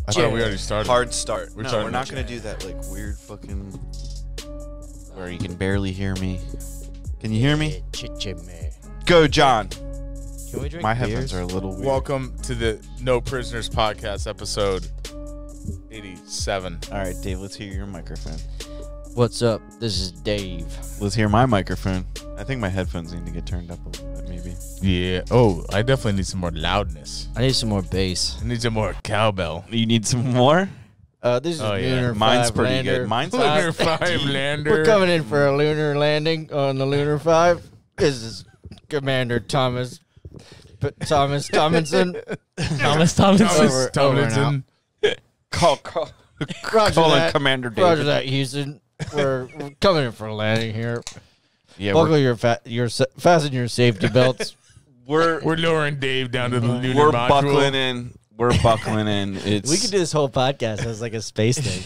I thought we already started. Hard start. We're not going to do that like weird fucking where you can barely hear me. Can you hear me? Go, John. Can we drink My beers? headphones are a little weird. Welcome to the No Prisoners Podcast, episode 87. All right, Dave, let's hear your microphone. What's up? This is Dave. Let's hear my microphone. I think my headphones need to get turned up a little bit, maybe. Yeah. Oh, I definitely need some more loudness. I need some more bass. I need some more cowbell. You need some more? This is Lunar Mine's 5 pretty lander. good. Mine's Lunar 5 lander. We're coming in for a lunar landing on the Lunar 5. This is Commander Thomas Tomlinson. Tomlinson. Call Roger Commander David. Roger that, Houston. We're coming in for a landing here. Yeah, Buckle fasten your safety belts. We're lowering Dave down to the lunar we're module. buckling in. We're buckling in. It's We could do this whole podcast as like a space thing.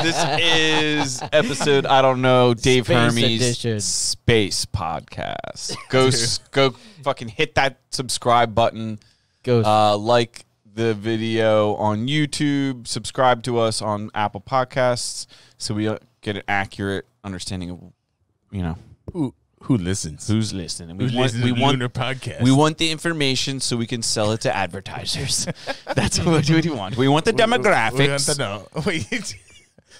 This is episode, I don't know, Dave Space Hermes edition. Space Podcast. Go fucking hit that subscribe button. Go. Like the video on YouTube. Subscribe to us on Apple Podcasts so we get an accurate understanding of, you know, Who listens? who's listening. Who listens to the Lunar Podcast? We want the information so we can sell it to advertisers. That's what we want. We want the demographics. We want to know. Wait.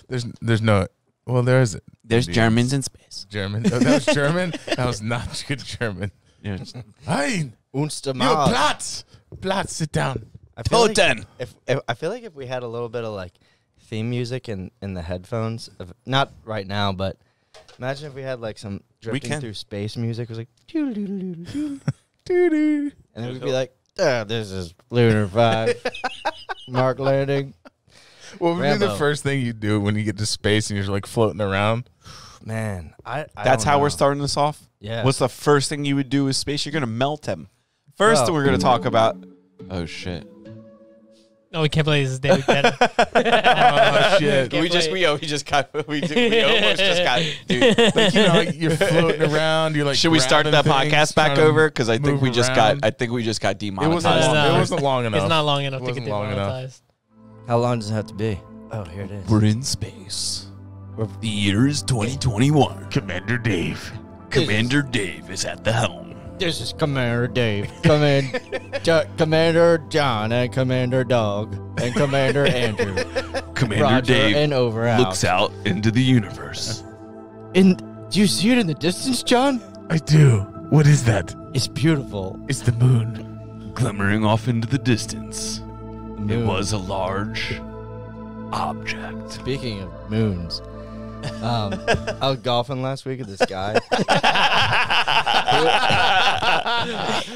There's no. Well, there is. There's Germans in space. German. Oh, that was German. That was not good German. Yeah. Hein. Unstermal. Platz. Platz, sit down. I feel like Toten. I feel like if we had a little bit of like theme music in the headphones, not right now, but imagine if we had like some drifting through space music. It was like and then we'd be like, this is Lunar 5 Mark landing. What would be the Rambo. first thing you do when you get to space and you're like floating around? Man, I That's don't how know. we're starting this off? Yeah. What's the first thing you would do with space? You're going to melt him. First, Well- we're going to talk about... Oh, shit. No, we can't play this. David Cannon. Oh, shit. Can't We almost just got... Dude. Like, you know, you're floating around. You're like, Should we start that grabbing things, podcast back trying to over? Because I think move we just around. got It demonetized. wasn't long enough. It's not long enough to Wasn't get long enough. demonetized. How long does it have to be? Oh, here it is. We're in space. The year is 2021. Commander Dave. Commander Dave is at the helm. This is Commander Dave, Commander John, and Commander Dog, and Commander Andrew. Commander Roger Dave and over out. looks out into the universe. And do you see it in the distance, John? I do. What is that? It's beautiful. It's the moon. Glimmering off into the distance. It Moon. was a large object. Speaking of moons, I was golfing last week with this guy.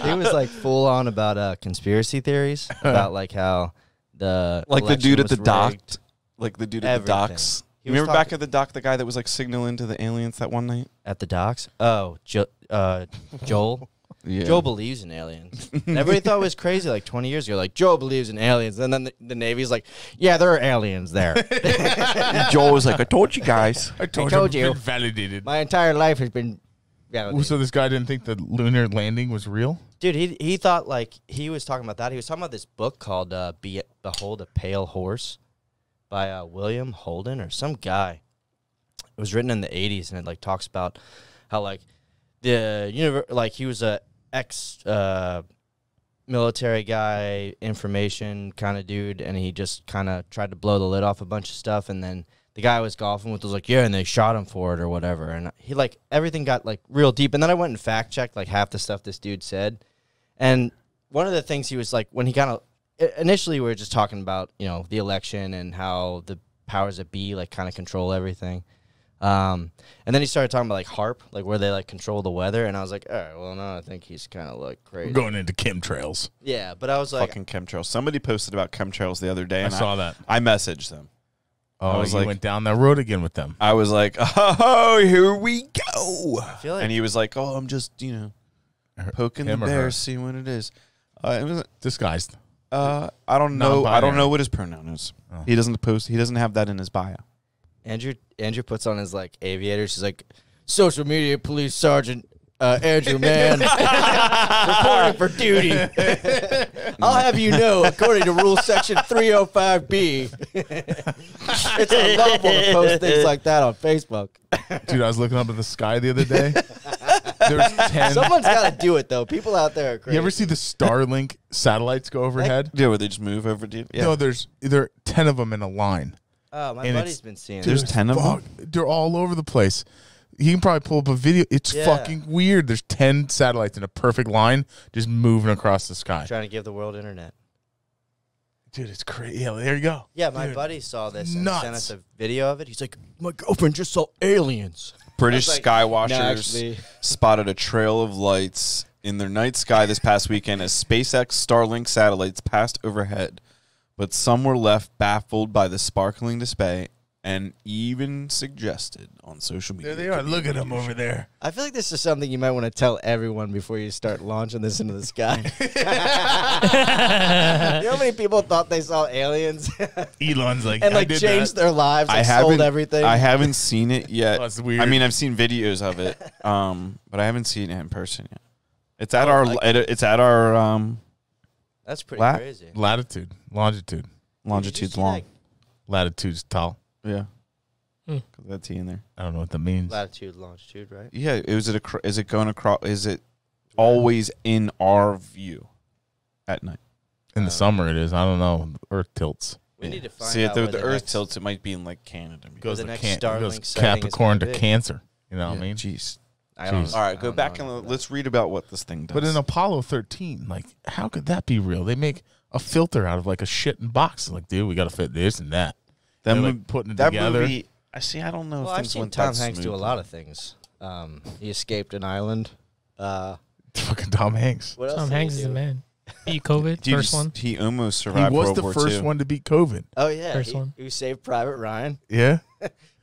He was like full on about conspiracy theories about like how the Like the election dude at the was dock. rigged. Like the dude at the Everything. docks. He You was remember back talking- at the dock, the guy that was like signaling to the aliens that one night? At the docks? Oh, Joel. Yeah. Joe believes in aliens. And everybody thought it was crazy like 20 years ago. Like, Joe believes in aliens. And then the Navy's like, yeah, there are aliens there. Joel was like, I told you guys. I told you. Been validated. My entire life has been... Yeah, So this guy didn't think the lunar landing was real? dude, he thought like... He was talking about that. He was talking about this book called Behold a Pale Horse by William Holden or some guy. It was written in the 80s, and it like talks about how like the universe... Like, he was a military guy, information kind of dude, and he just kind of tried to blow the lid off a bunch of stuff, and then the guy I was golfing with was like, yeah, and they shot him for it or whatever, and he like, everything got like real deep, and then I went and fact checked like half the stuff this dude said, and one of the things he was like, when he kind of, initially we were just talking about, you know, the election and how the powers that be like kind of control everything. And then he started talking about like HARP, like where they like control the weather, and I was like, all right, well, no, I think he's kind of like crazy. We're going into chemtrails. Yeah, but I was like, Fucking chemtrails. Somebody posted about chemtrails the other day. I And saw that. I messaged them. Oh, I was you like- went down that road again with them. I was like, oh, here we go. I feel like And he was like, oh, I'm just, you know, poking the Him or bear, her? see what it is. It was, Disguised. I don't know. I don't Non-binary. know what his pronoun is. Oh. He doesn't post. He doesn't have that in his bio. Andrew puts on his like aviators. He's like, social media police sergeant Andrew, man, reporting for duty. I'll have you know, according to Rule Section 305B, it's unlawful to post things like that on Facebook. Dude, I was looking up at the sky the other day. There's 10. Someone's got to do it, though. People out there are crazy. You ever see the Starlink satellites go overhead? Yeah, where they just move over. Yeah. No, there are 10 of them in a line. Oh, my And buddy's been seeing There's it. 10 of them? They're all over the place. He can probably pull up a video. It's fucking weird. There's 10 satellites in a perfect line just moving across the sky. Trying to give the world internet. Dude, it's crazy. Yeah, there you go. Yeah, my buddy saw this and sent us a video of it. He's like, my girlfriend just saw aliens. British like, skywatchers no, actually. spotted a trail of lights in their night sky this past weekend as SpaceX Starlink satellites passed overhead. But some were left baffled by the sparkling display and even suggested on social media. There they are. Look at them over there. I feel like this is something you might want to tell everyone before you start launching this into the sky. You know how many people thought they saw aliens Elon's like, and I like did changed that. their lives, like sold everything? I haven't seen it yet. Oh, that's weird. I mean, I've seen videos of it, but I haven't seen it in person yet. It's at our. It's at our. That's pretty crazy. Latitude, longitude. Longitude's long. Latitude's tall. Yeah. Got that T in there. I don't know what that means. Latitude, longitude, right? Yeah. Is it going across? Is it always in our view at night? In the summer it is. I don't know. Earth tilts. We need to find See, out if where the the Earth next- tilts, it might be in like Canada. Goes, the to next it Starlink goes sighting is Capricorn to gonna be. Cancer. You know what I mean? Jeez. I don't, Jeez. All right, I go don't back know and that. let's read about what this thing does. But in Apollo 13, like, how could that be real? They make a filter out of like a shit in box. Like, dude, we got to fit this and that. that They're, mo- like, putting it that together. movie, I see. I don't know Well, if I've things seen went Tom that Hanks do a smoothly. lot of things. He escaped an island. Fucking Tom Hanks. What else Tom did he Hanks is do? a man. Beat COVID, Dude, first one. He almost He survived was World the War first II. one to beat COVID. Oh yeah, First one. Who saved Private Ryan? Yeah.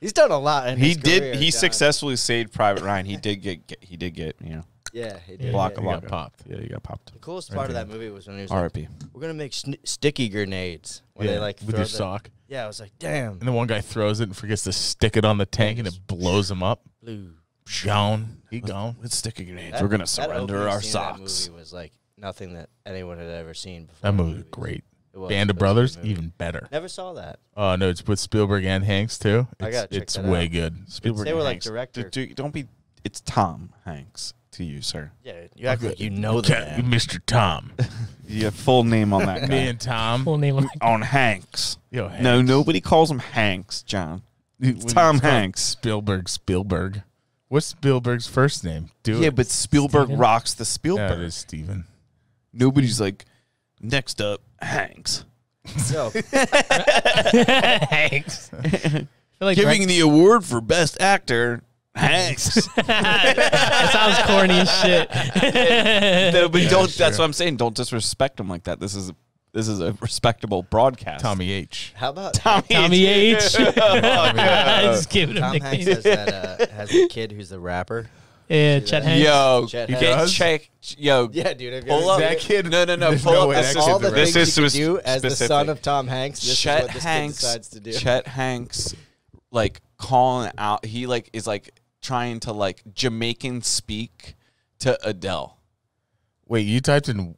He's done a lot. In He his did. career, He John. successfully saved Private Ryan. He did get. He did get. You know, Yeah, he Yeah. did. block He a got lot. popped. Yeah, he got popped. The coolest Right part of there. that movie was when he was like, R.I.P. "We're gonna make sticky grenades." Where they like with throw your the- sock. Yeah, I was like, "Damn." And then one guy throws it and forgets to stick it on the tank and it blows him up. Blue. Gone. He gone. Let's stick a grenade. That- We're gonna that surrender opening our scene of socks. That movie was like nothing that anyone had ever seen before. That movie was movies. great. It was. Band It of was a good Brothers, movie. even better. Never saw that. Oh, no, it's with Spielberg and Hanks, too. I It's, gotta check it's that way out. good. Spielberg They were and like Hanks. director. Don't be. It's Tom Hanks to you, sir. Yeah, you act like you know the Okay, man. Mr. Tom. You have full name on that Me guy. and Tom. Full name. On Hanks. Yo, Hanks. No, nobody calls him Hanks, John. It's Tom Hanks. Spielberg. What's Spielberg's first name? Yeah, but Spielberg Steven? rocks the Yeah, Spielberg. it is Steven. Nobody's like, next up, Hanks. So, Hanks. I feel like Giving the award for best actor, Hanks. that sounds corny as shit. No, but don't. sure. That's what I'm saying. Don't disrespect him like that. This is a respectable broadcast. Tommy H. how about Tommy H. I just gave it a Tom Hanks nickname. has that has a kid who's the rapper? Yeah, See Chet that? Hanks. Yo, Chet you Hanks. can't Does? check. Yo, Yeah, dude. Have you pull ever up seen That it? kid. No, there's pull no up. way This that is all kid's the a this things is he can spec- do as the son specific. of Tom Hanks. This Chet is what this Hanks. kid decides to do. Chet Hanks, like calling out. He like is like trying to like Jamaican speak to Adele. Wait, you typed in.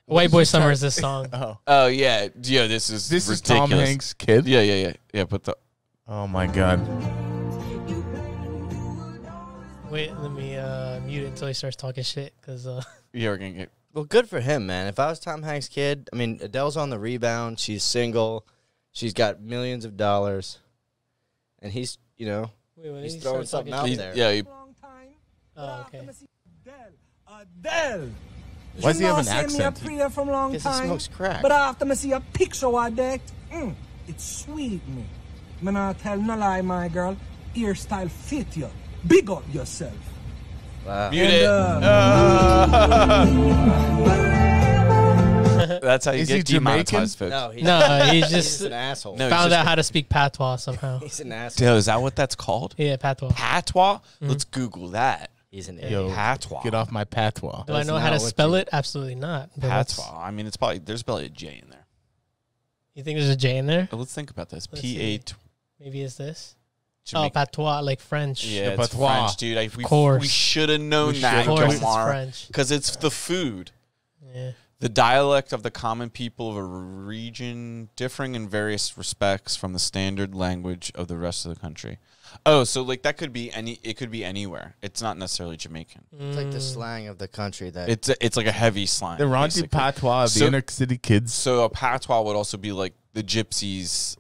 White Boy Summer is this song. Oh. Oh yeah, this is This is ridiculous. Tom Hanks' kid? Yeah. Put the Oh, my God. Wait, let me mute it until he starts talking shit. Cause we're gonna get. Well, good for him, man. If I was Tom Hanks' kid, I mean, Adele's on the rebound. She's single. She's got millions of dollars. And he's, you know, wait, when he's he throwing starts something talking out shit- there. Yeah, long time. Oh, okay. Adele. Why does he have an Send me accent? a prayer from long Because he time. smokes crack. But after me see a picture of that, it's sweet me. Me not tell no lie, my girl. Hairstyle fit you. Big up yourself. Wow. mute And, it. That's how you Is he get Jamaican? demonetized, folks. No, he's, No, he's he's just an asshole. No. found just- out how to speak patois somehow. He's an asshole. Dude, is that what that's called? Yeah, patois. Patois? Let's Google that. He's an Yo, idiot. Patois. Get off my patois. Do I That's know how not to what spell you- it? Absolutely not. But that's- Patois. I mean, there's probably a J in there. You think there's a J in there? But let's think about this. Let's P8. Maybe it's this. Jamaican. Oh, patois, like French. Yeah, The it's patois. French, dude. We course. should have known We that, should. Of course, it's Jamar. French. Because it's the food. Yeah. The dialect of the common people of a region differing in various respects from the standard language of the rest of the country. Oh, so like that could be it could be anywhere. It's not necessarily Jamaican. It's like the slang of the country that It's like a heavy slang. The Ronti basically. patois of the So- inner city kids, So a patois would also be like the gypsies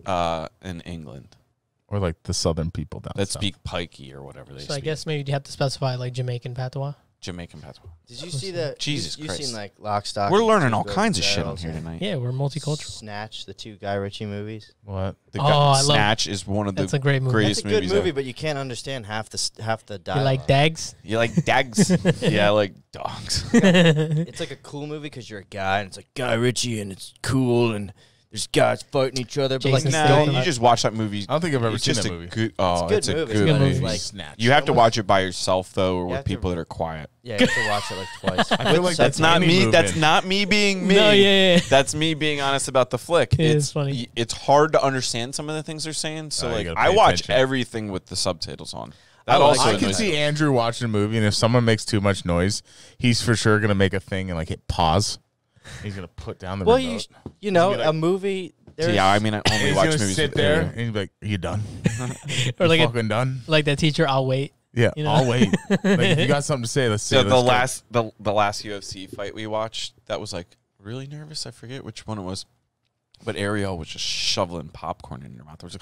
in England or like the southern people down that south. speak pikey or whatever they So speak. I guess maybe you have to specify like Jamaican patois. Jamaican patois. Did you see the Jesus you've Christ. seen like Lock, Stock, We're and learning Two all Smoking kinds of shit on Barrels here and tonight. Yeah, we're multicultural. Snatch, the 2 Guy Ritchie movies. What? The Oh, I love- Snatch is one of the That's a great movie. greatest It's a good movies movie, ever. but you can't understand half the You dialogue. like Dags? You like dags? Yeah, I like dogs. It's like a cool movie because you're a guy, and it's like Guy Ritchie, and it's cool, and there's guys fighting each other. But like, Jason Nah, Statham. you just watch that movie. I don't think I've ever It's seen just that a movie. Good, oh, It's a good movie. good It's movie. good like Snatch. You have to Almost- watch it by yourself though, or You with have to- people that are quiet. yeah, you have to watch it like twice. I feel like That's not any me. movie. That's not me being me. No, yeah. That's me being honest about the flick. Yeah, It's it's funny. It's hard to understand some of the things they're saying. So Oh, you like, gotta I pay watch attention. everything with the subtitles on. I That like also I it. can annoys see me. Andrew watching a movie, and if someone makes too much noise, he's for sure gonna make a thing and like hit pause. He's gonna put down the well, remote. you know, He's gonna be a movie. There's, Yeah, I mean, I And only he's watch gonna movies. sit with there Ariel. and he's like, "Are you done? Or like You a, fucking done? like that teacher, I'll wait. Yeah, you know? I'll wait. Like, if you got something to say, let's say So let's the go. last UFC fight we watched, that was like really nervous. I forget which one it was, but Ariel was just shoveling popcorn in her mouth. It was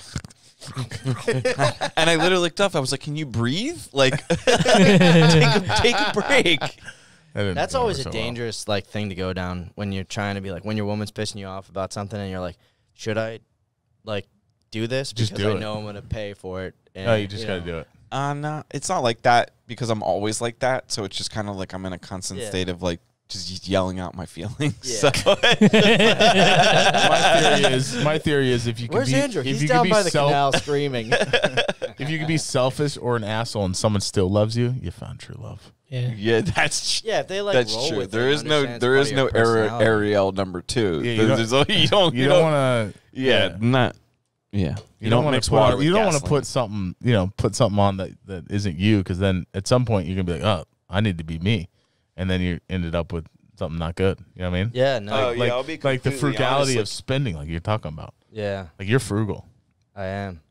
like, and I literally looked up. I was like, "Can you breathe? Like, take a break." That didn't That's go always over a so well. dangerous like thing to go down when you're trying to be like when your woman's pissing you off about something and you're like, should I like do this Just because do I it. know I'm gonna pay for it? And, No, you just gotta know, do it. No, it's not like that because I'm always like that. So it's just kind of like I'm in a constant Yeah. state of like just yelling out my feelings. Yeah. So My theory is if you can Where's be, Andrew? if He's you can down be by the canal screaming. if you can be selfish or an asshole and someone still loves you, you found true love. Yeah. yeah, that's Yeah, if they like that's roll true. with There it, is no understand it's part of your personality. Ariel number 2. Yeah, you don't- you You don't want to. Yeah, not. Yeah, You don't want mix to water put. with You don't want to gasoline. put something. You know, put something on that isn't you, because then at some point you're gonna be like, oh, I need to be me, and then you ended up with something not good. You know what I mean? Yeah, no, Oh, yeah, Like, I'll be like the completely frugality honest, of spending, like you're talking about. yeah, Like you're frugal. I am.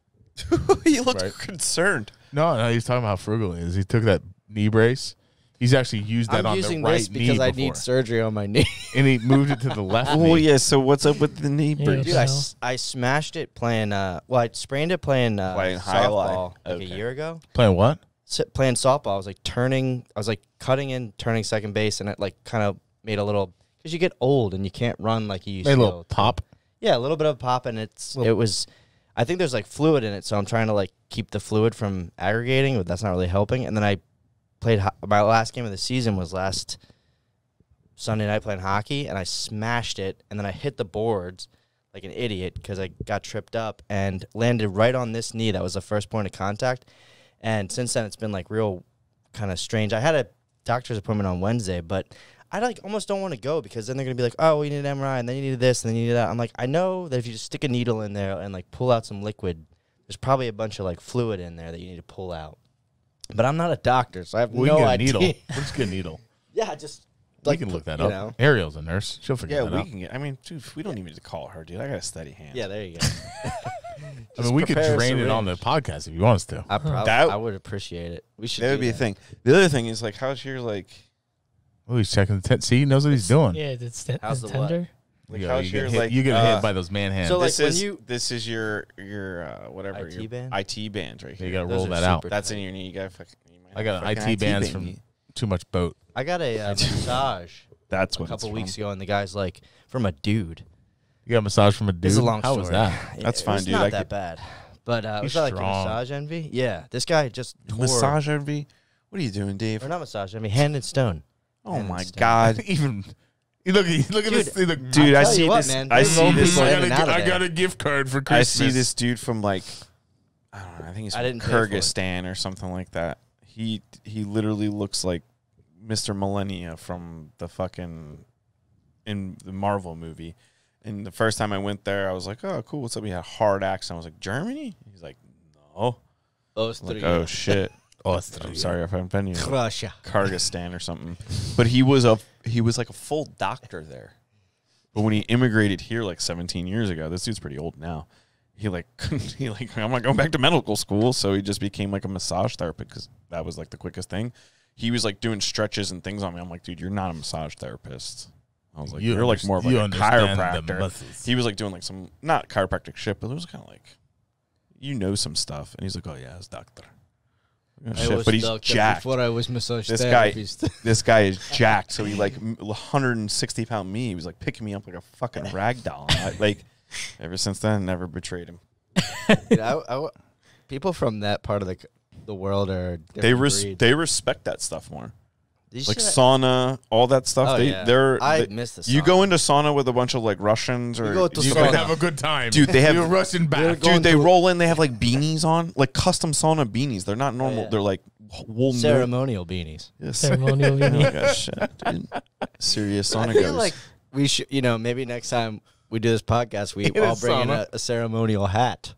You look Right. concerned. No, he's talking about how frugal he is. He took that knee brace. He's actually used that I'm on using the right this because knee I before, need surgery on my knee. and he moved it to the left Oh knee. yeah. So what's up with the knee Yeah, brace? Dude, I smashed it playing. Well, I sprained it playing, Playing highlight. softball like Okay. a year ago. Playing what? Playing softball, I was like cutting in, turning second base, and it like kind of made a little because you get old and you can't run like you used Made a to. little pop. Yeah, a little bit of pop, and it was. I think there's like fluid in it, so I'm trying to like keep the fluid from aggregating, but that's not really helping. And then I played my last game of the season was last Sunday night playing hockey, and I smashed it, and then I hit the boards like an idiot because I got tripped up and landed right on this knee. That was the first point of contact, and since then it's been like real kind of strange. I had a doctor's appointment on Wednesday, but I like almost don't want to go because then they're gonna be like, oh, well, you need an MRI, and then you need this, and then you need that. I'm like, I know that if you just stick a needle in there and like pull out some liquid, there's probably a bunch of like fluid in there that you need to pull out. But I'm not a doctor, so I have We no can get a idea. needle. We'll just get a needle. Yeah, just We like can look that you up. know. Ariel's a nurse. She'll figure Yeah, that we out. can get. I mean, dude, we don't even need to call her, dude. I got a steady hand. Yeah, there you go. I mean, we could prepare a drain it on the syringe. podcast if you want us to. I probably, That- I would appreciate it. We should. that would do be a that. thing. The other thing is like, how's your like? Oh, he's checking the see, he knows what he's doing. Yeah, it's How's the what? tender. Like, You, how's you your get hit, like? you get hit by those man hands. So, like, this when is you- this is your whatever IT your band? IT band right you here. got to Those roll are that out. super- That's in your knee. You got I got an IT bands from Too Much Boat. I got a massage That's a what couple it's weeks from. ago, and the guy's like, from a dude. You got a massage from a dude. This is a long How story. was that? That's It fine, was dude. Not I that could- bad. But was He's that like a strong. massage envy? Yeah, this guy just tore, Massage envy. What are you doing, Dave? or not massage envy, hand and stone. Oh Hand my and stone. god, Even you look at this. You look, dude! I tell you see what, this. man, I there's see old this. people Like, in and out of I there. got a gift card for I Christmas. see this dude from like, I don't know. I think he's I from didn't pay for it. Kyrgyzstan or something like that. He literally looks like Mr. Millennia from the fucking in the Marvel movie. And the first time I went there, I was like, "Oh, cool. What's up?" He had a hard accent. I was like, "Germany?" He's like, "No." Those I was three. like, "Oh shit." I'm sorry if I'm offending you. Russia. Kyrgyzstan or something. But he was like a full doctor there. But when he immigrated here like 17 years ago, this dude's pretty old now. I'm not going back to medical school, so he just became like a massage therapist because that was like the quickest thing. He was like doing stretches and things on me. I'm like, dude, you're not a massage therapist. I was like, you're like more of like a chiropractor. He was like doing like some not chiropractic shit, but it was kind of like, some stuff. And he's like, oh yeah, I was doctor. Shit, but he's jacked. Before I was massage this therapist. This guy is jacked. So he like 160-pound me. He was like picking me up like a fucking rag doll. Like ever since then, never betrayed him. Dude, people from that part of the world are they respect that stuff more. Like sauna, all that stuff. Oh, I miss the sauna. You go into sauna with a bunch of like Russians or you can have a good time. Dude, they have you're rushing back. Dude, they roll in, they have like beanies on, like custom sauna beanies. They're not normal. Yeah. They're like wool ceremonial beanies. Yes. Ceremonial beanies. Oh, gosh, shit, dude. Serious sauna I feel goes. like we should, maybe next time we do this podcast, we all bring in a ceremonial hat.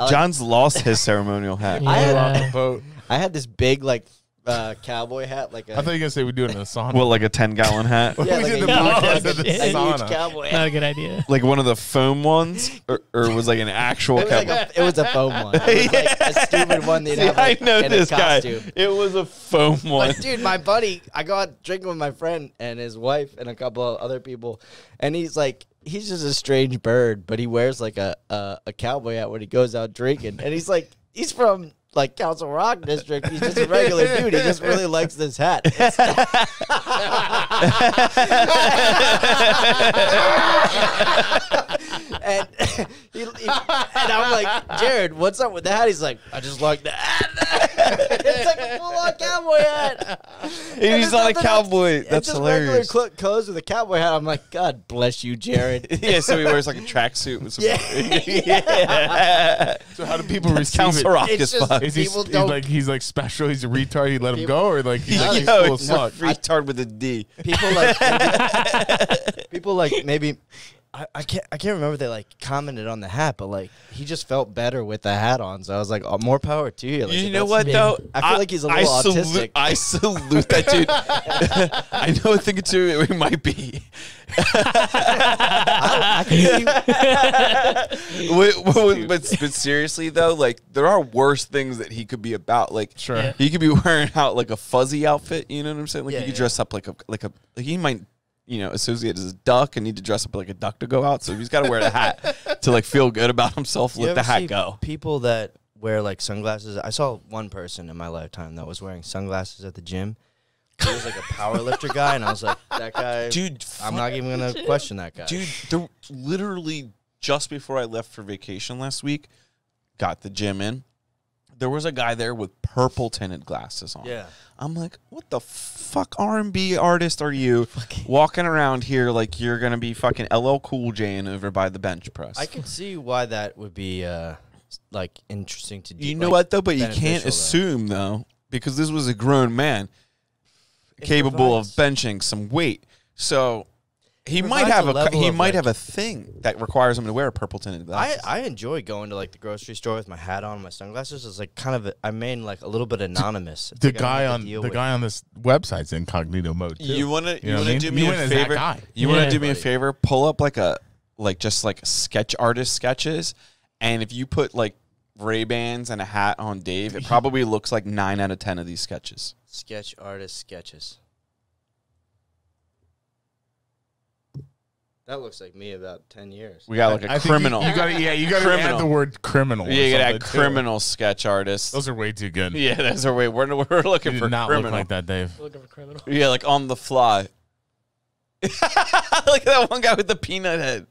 John's lost his ceremonial hat. Yeah. I had this big cowboy hat, like I thought you were gonna say we do it in a sauna. Well, like a 10-gallon hat. yeah, we like did a the podcast at the huge sauna. cowboy Not hat. a good idea. Like one of the foam ones, or was like an actual cowboy. It was a foam one. It was like a stupid one that have I know in this a guy. costume. It was a foam one. But dude, my buddy, I go out drinking with my friend and his wife and a couple of other people, and he's just a strange bird, but he wears like a cowboy hat when he goes out drinking, and he's from like Council Rock District. He's just a regular dude. He just really likes this hat. and I'm like, Jared, what's up with the hat? He's like, I just like the hat. It's like a full-on cowboy hat. And he's not a cowboy. That's just hilarious. Regular clothes with a cowboy hat. I'm like, God bless you, Jared. Yeah, so he wears like a tracksuit with some. Yeah. So how do people receive Council it? Rock It's is just- fun. Is he People don't- he's like special? He's a retard. You let him go, or like he's No, like he's Yo, cool as it's fuck? retard with a D. People maybe I can't remember if they like commented on the hat, but like he just felt better with the hat on. So I was like, oh, more power to you. Like, You if know that's what me- though? I feel like he's a little autistic. I salute that dude. I know a thing or two it might be. I can see but seriously though, like there are worse things that he could be about. Like Sure. Yeah. he could be wearing out like a fuzzy outfit. You know what I'm saying? Like Yeah, he could yeah. dress up like he might. Associate as a duck and need to dress up like a duck to go out. So he's got to wear the hat to like feel good about himself. You Let the ever hat see go. People that wear like sunglasses. I saw one person in my lifetime that was wearing sunglasses at the gym. He was like a power lifter guy, and I was like, that guy, Dude, I'm not even gonna question that guy. Dude, literally just before I left for vacation last week, got the gym in. There was a guy there with purple tinted glasses on. Yeah. I'm like, what the fuck R&B artist are you walking around here like you're going to be fucking LL Cool J over by the bench press? I can see why that would be like interesting to do. You know what, though? But you can't beneficial, though. assume, though, because this was a grown man capable of benching some weight. So he might have a thing that requires him to wear purple tinted glasses. I enjoy going to like the grocery store with my hat on and my sunglasses. It's like kind of I remain like a little bit anonymous. It's The like I don't guy have to on deal the with- guy on this website's incognito mode. Too. You want to You know what I mean? do me You a went as that favor? guy. You want to Yeah. do me a favor? Pull up like sketch artist sketches, and if you put like Ray-Bans and a hat on Dave, it probably looks like 9 out of 10 of these sketches. sketch artist sketches. That looks like me about 10 years. We got like a I think criminal. You got to Criminal. add the word criminal. or Yeah, you got a something, too. criminal sketch artist. Those are way too good. Yeah, those are way. We're looking You for did not criminal. look like that, Dave. Looking for criminal. Yeah, like on the fly. Look at that one guy with the peanut head.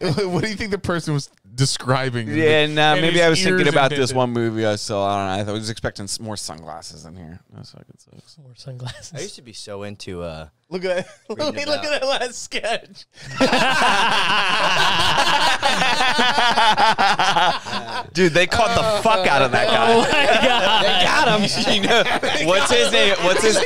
What do you think the person was describing? Yeah, nah, And maybe his I was thinking ears about this indented. one movie I saw. I don't know. I was expecting more sunglasses in here. That's fucking sucks. More sunglasses. I used to be so into Look at that. Reading Look about- at that last sketch. Dude, they caught the fuck out of that guy. They got him. You know, what's his name? What's his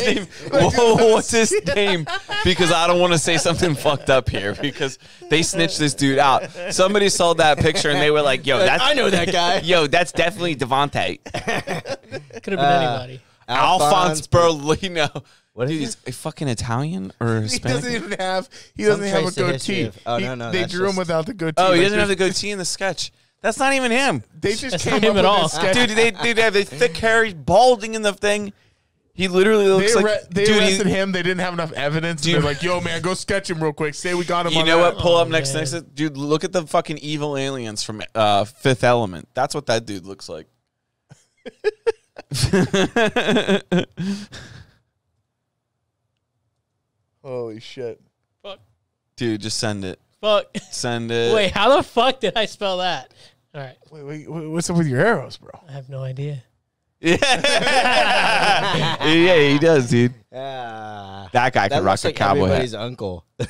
name? What's his name? because I don't want to say something fucked up here because they snitched this dude out. Somebody saw that picture and they were like, "Yo, that's I know that guy. Yo, that's definitely Devontae." Could have been anybody. Alphonse Berlino. What Dude, is he's a fucking Italian or He Hispanic? doesn't even have. He Some doesn't have a trace of history goatee. of- oh, no, They that's drew him just- without the goatee. Oh, he Like, doesn't have the there's- goatee in the sketch. That's not even him. They just That's came not up him with at all. this sketch. Dude, they have the thick hair, he's balding in the thing. He literally looks like They dude, arrested him. They didn't have enough evidence. Dude. They're like, "Yo, man, go sketch him real quick. Say we got him." You on know that." what? Pull Oh, up next man. to dude. Look at the fucking evil aliens from Fifth Element. That's what that dude looks like. Holy shit! Fuck. Dude, just send it. Fuck. Send it. Wait, how the fuck did I spell that? All right. Wait, what's up with your arrows, bro? I have no idea. Yeah, yeah, he does, dude. Ah. That guy That could rock looks a like cowboy everybody's hat. uncle. Oh,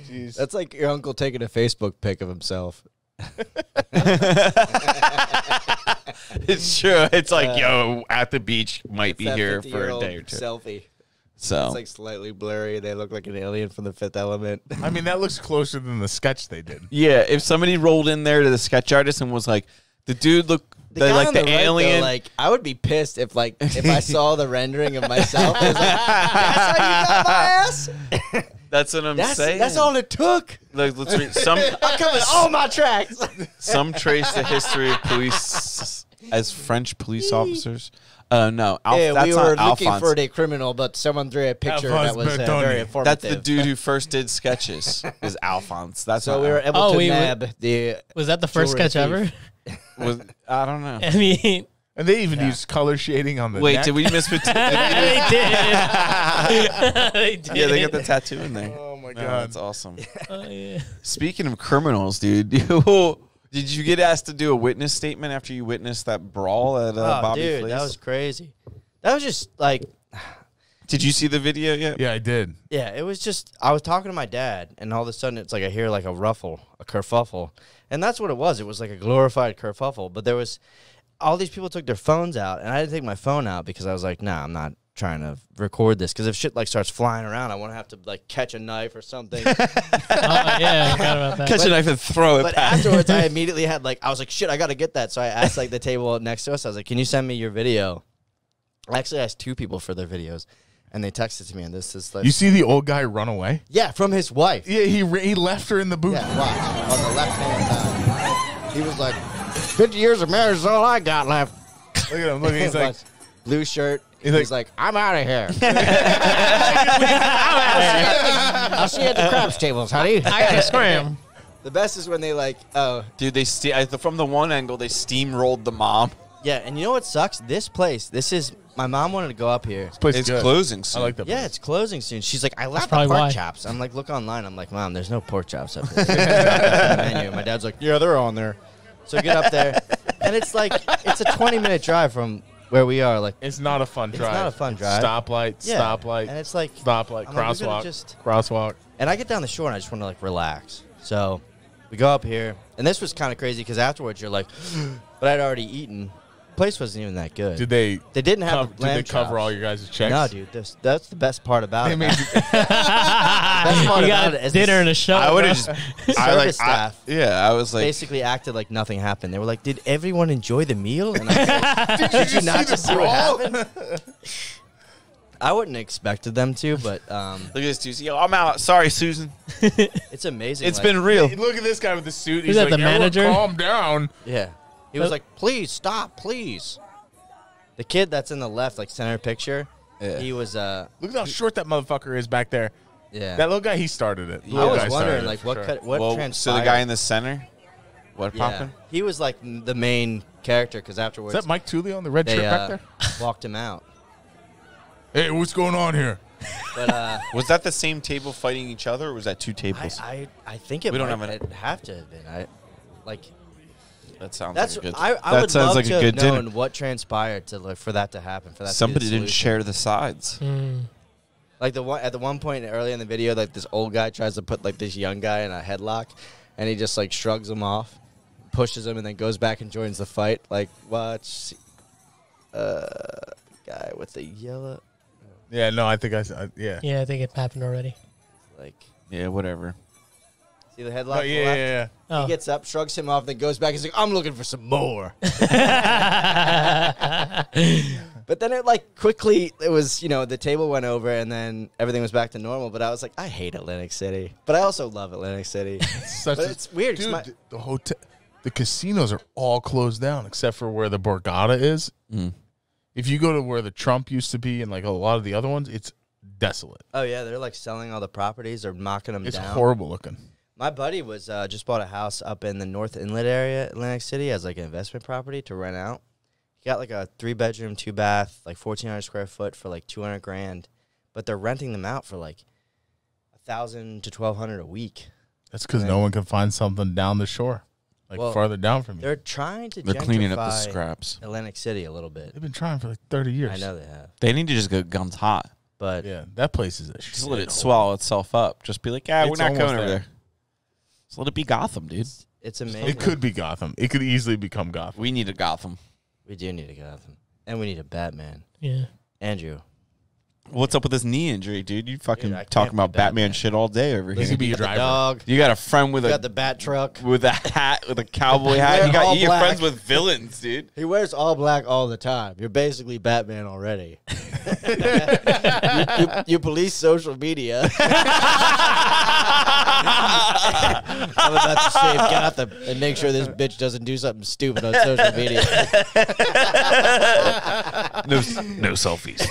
jeez. That's like your uncle taking a Facebook pic of himself. It's true. It's like, yo, at the beach, might be That here for a 50-year-old day or two. selfie. So It's like slightly blurry. They look like an alien from the Fifth Element. I mean, that looks closer than the sketch they did. yeah, if somebody rolled in there to the sketch artist and was like, the dude look The guy like on the right, though, alien. like I would be pissed if I saw the rendering of myself. I was like, that's how you got my ass. That's what I'm saying. That's all it took. Like, let's read some. I'm coming all my tracks. Some trace the history of police as French police officers. No, Yeah, that's we not were looking Alphonse. for a criminal, but someone threw a picture Alphonse that was Bertoni. very informative. That's the dude who first did sketches. Is Alphonse? That's So not we were able Oh, to we were- nab the. Was that the first Jewelry sketch thief. ever? Was, I don't know. I mean, And they even used color shading on the Wait, neck. did we miss? they did. They did. Yeah, they got the tattoo in there. Oh my No, god! that's awesome. Oh, yeah. Speaking of criminals, dude, did you get asked to do a witness statement after you witnessed that brawl at Bobby dude, Flay's? that was crazy. That was just like, Did you see the video yet? Yeah, I did. yeah, it was just, I was talking to my dad, and all of a sudden it's like I hear like a ruffle, a kerfuffle. And that's what it was. It was like a glorified kerfuffle. But there was, all these people took their phones out, and I didn't take my phone out because I was like, nah, I'm not trying to record this. Because if shit like starts flying around, I want to have to like catch a knife or something. Oh, yeah, I forgot about that. Catch a knife and throw it But back. afterwards, I immediately had like, I was like, shit, I got to get that. So I asked like the table next to us, I was like, can you send me your video? I actually asked 2 people for their videos, and they texted to me, and this is like, You see the old guy run away? yeah, from his wife. Yeah, he left her in the booth. Yeah, watch, on the left-hand side. He was like, 50 years of marriage is all I got left. Look at him. Look, he's like, Watch. Blue shirt. He's He's like- like, I'm out of here. I'll see you at the craps tables, honey. I gotta scram. The best is when they like, oh, Dude, from the one angle, they steamrolled the mom. yeah, and you know what sucks? This place, my mom wanted to go up here. this place is It's good. closing I soon. like that. Yeah, place. it's closing soon. She's like, I left the probably pork why. chops. I'm like, look online. I'm like, Mom, there's no pork chops up here. The menu. My dad's like, yeah, they're on there. So we get up there, and it's like, it's a 20-minute drive from where we are. Like, It's not a fun drive. not a fun drive. Stoplight, yeah. stoplight, And it's like, stoplight, I'm like, we could've crosswalk, just- crosswalk. and I get down the shore, and I just want to, like, relax. So we go up here, and this was kind of crazy because afterwards you're like, but I'd already eaten. The place wasn't even that good. Did they? They didn't have Did lamb they cover chops. all your guys' checks? No, dude. That's the best part about They it. made you, Best part You about got it is dinner the and a show. I would bro. have just. service staff Yeah, I was like, basically acted like nothing happened. They were like, "Did everyone enjoy the meal?" And I was like, "Did you not just see what happened?" I wouldn't have expected them to, but look at this dude. Yo, I'm out. Sorry, Susan. it's amazing. It's like- been real. look at this guy with the suit. Who's He's that, like, the "Everyone manager?" Calm down. yeah. He was like, "Please stop, please." The kid that's in the left, like center picture, Yeah. he was Look at how short that motherfucker is back there. yeah. That little guy, he started it. I Little guy was started wondering it, like for what sure. could, what Well, transpired. so the guy in the center, what yeah. happened? He was like the main character because afterwards Is that Mike Tulio on the red they shirt back there? walked him out. Hey, what's going on here? But Was that the same table fighting each other, or was that 2 tables? I think it We don't might have an- have to have been. That sounds That's like a good. I that would sounds love like to a good have known dinner. what transpired to like for that to happen. For that Somebody to be the didn't solution. share the sides. Mm. Like at the one point early in the video, like this old guy tries to put like this young guy in a headlock, and he just like shrugs him off, pushes him, and then goes back and joins the fight. Like watch, guy with the yellow. Yeah, no, I think yeah. Yeah, I think it happened already. Like, Yeah, whatever. see the headlock? Oh, to the yeah, left? yeah. Oh. He gets up, shrugs him off, then goes back. He's like, I'm looking for some more. But then it like quickly, it was, you know, the table went over and then everything was back to normal. But I was like, I hate Atlantic City. But I also love Atlantic City. Such But a- it's weird, 'cause dude. my- The hotel, the casinos are all closed down except for where the Borgata is. Mm. If you go to where the Trump used to be and like a lot of the other ones, it's desolate. Oh, yeah, they're like selling all the properties or knocking them It's down. horrible looking. My buddy was just bought a house up in the North Inlet area, Atlantic City, as like an investment property to rent out. He got like a 3-bedroom, 2-bath, like 1,400 square foot for like $200,000, but they're renting them out for like $1,000 to $1,200 a week. That's because no one can find something down the shore, like Well, farther down from you. They're trying to They're cleaning up the gentrify scraps. Atlantic City a little bit. They've been trying for like 30 years. I know they have, They need to just go guns hot. but Yeah, that place is a Just let it shithole. swallow itself up. Just be like, we're It's not almost going over there. there. Just let it be Gotham, dude. it's amazing. It could be Gotham. It could easily become Gotham. We need a Gotham. We do need a Gotham, and we need a Batman. Yeah. Andrew, What's up with this knee injury, dude? You fucking Dude, I talking can't about be Batman Batman. shit all day over Does here. he be your the driver? dog. You got a friend with You a got the bat truck. with a hat, with a cowboy hat. They're You got all you're black. friends with villains, dude. He wears all black all the time. You're basically Batman already. you police social media. I'm about to save Gotham and make sure this bitch doesn't do something stupid on social media. No selfies.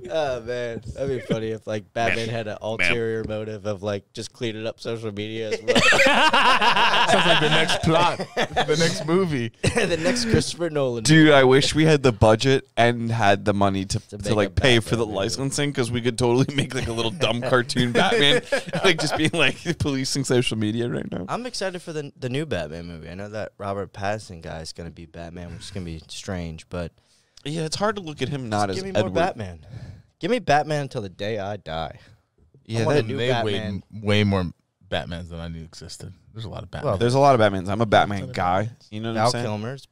Oh man, that'd be funny if like Batman had an ulterior motive of like just cleaning up social media as well. Sounds like the next plot, the next movie. The next Christopher Nolan. Dude, I wish we had the budget and had the money to make a like pay for the Batman movie. licensing, because we could totally make like a little dumb cartoon Batman, like just being like policing social media right now. I'm excited for the new Batman movie. I know that Robert Pattinson guy is going to be Batman, which is going to be strange, but Yeah, it's hard to look at him not just as give me more Edward. Batman. Give me Batman until the day I die. Yeah, want a that, new They Batman. way more Batmans than I knew existed. There's a lot of Batman. Well, there's a lot of Batmans. I'm a Batman guy. You know what I'm Val saying? Kilmer's,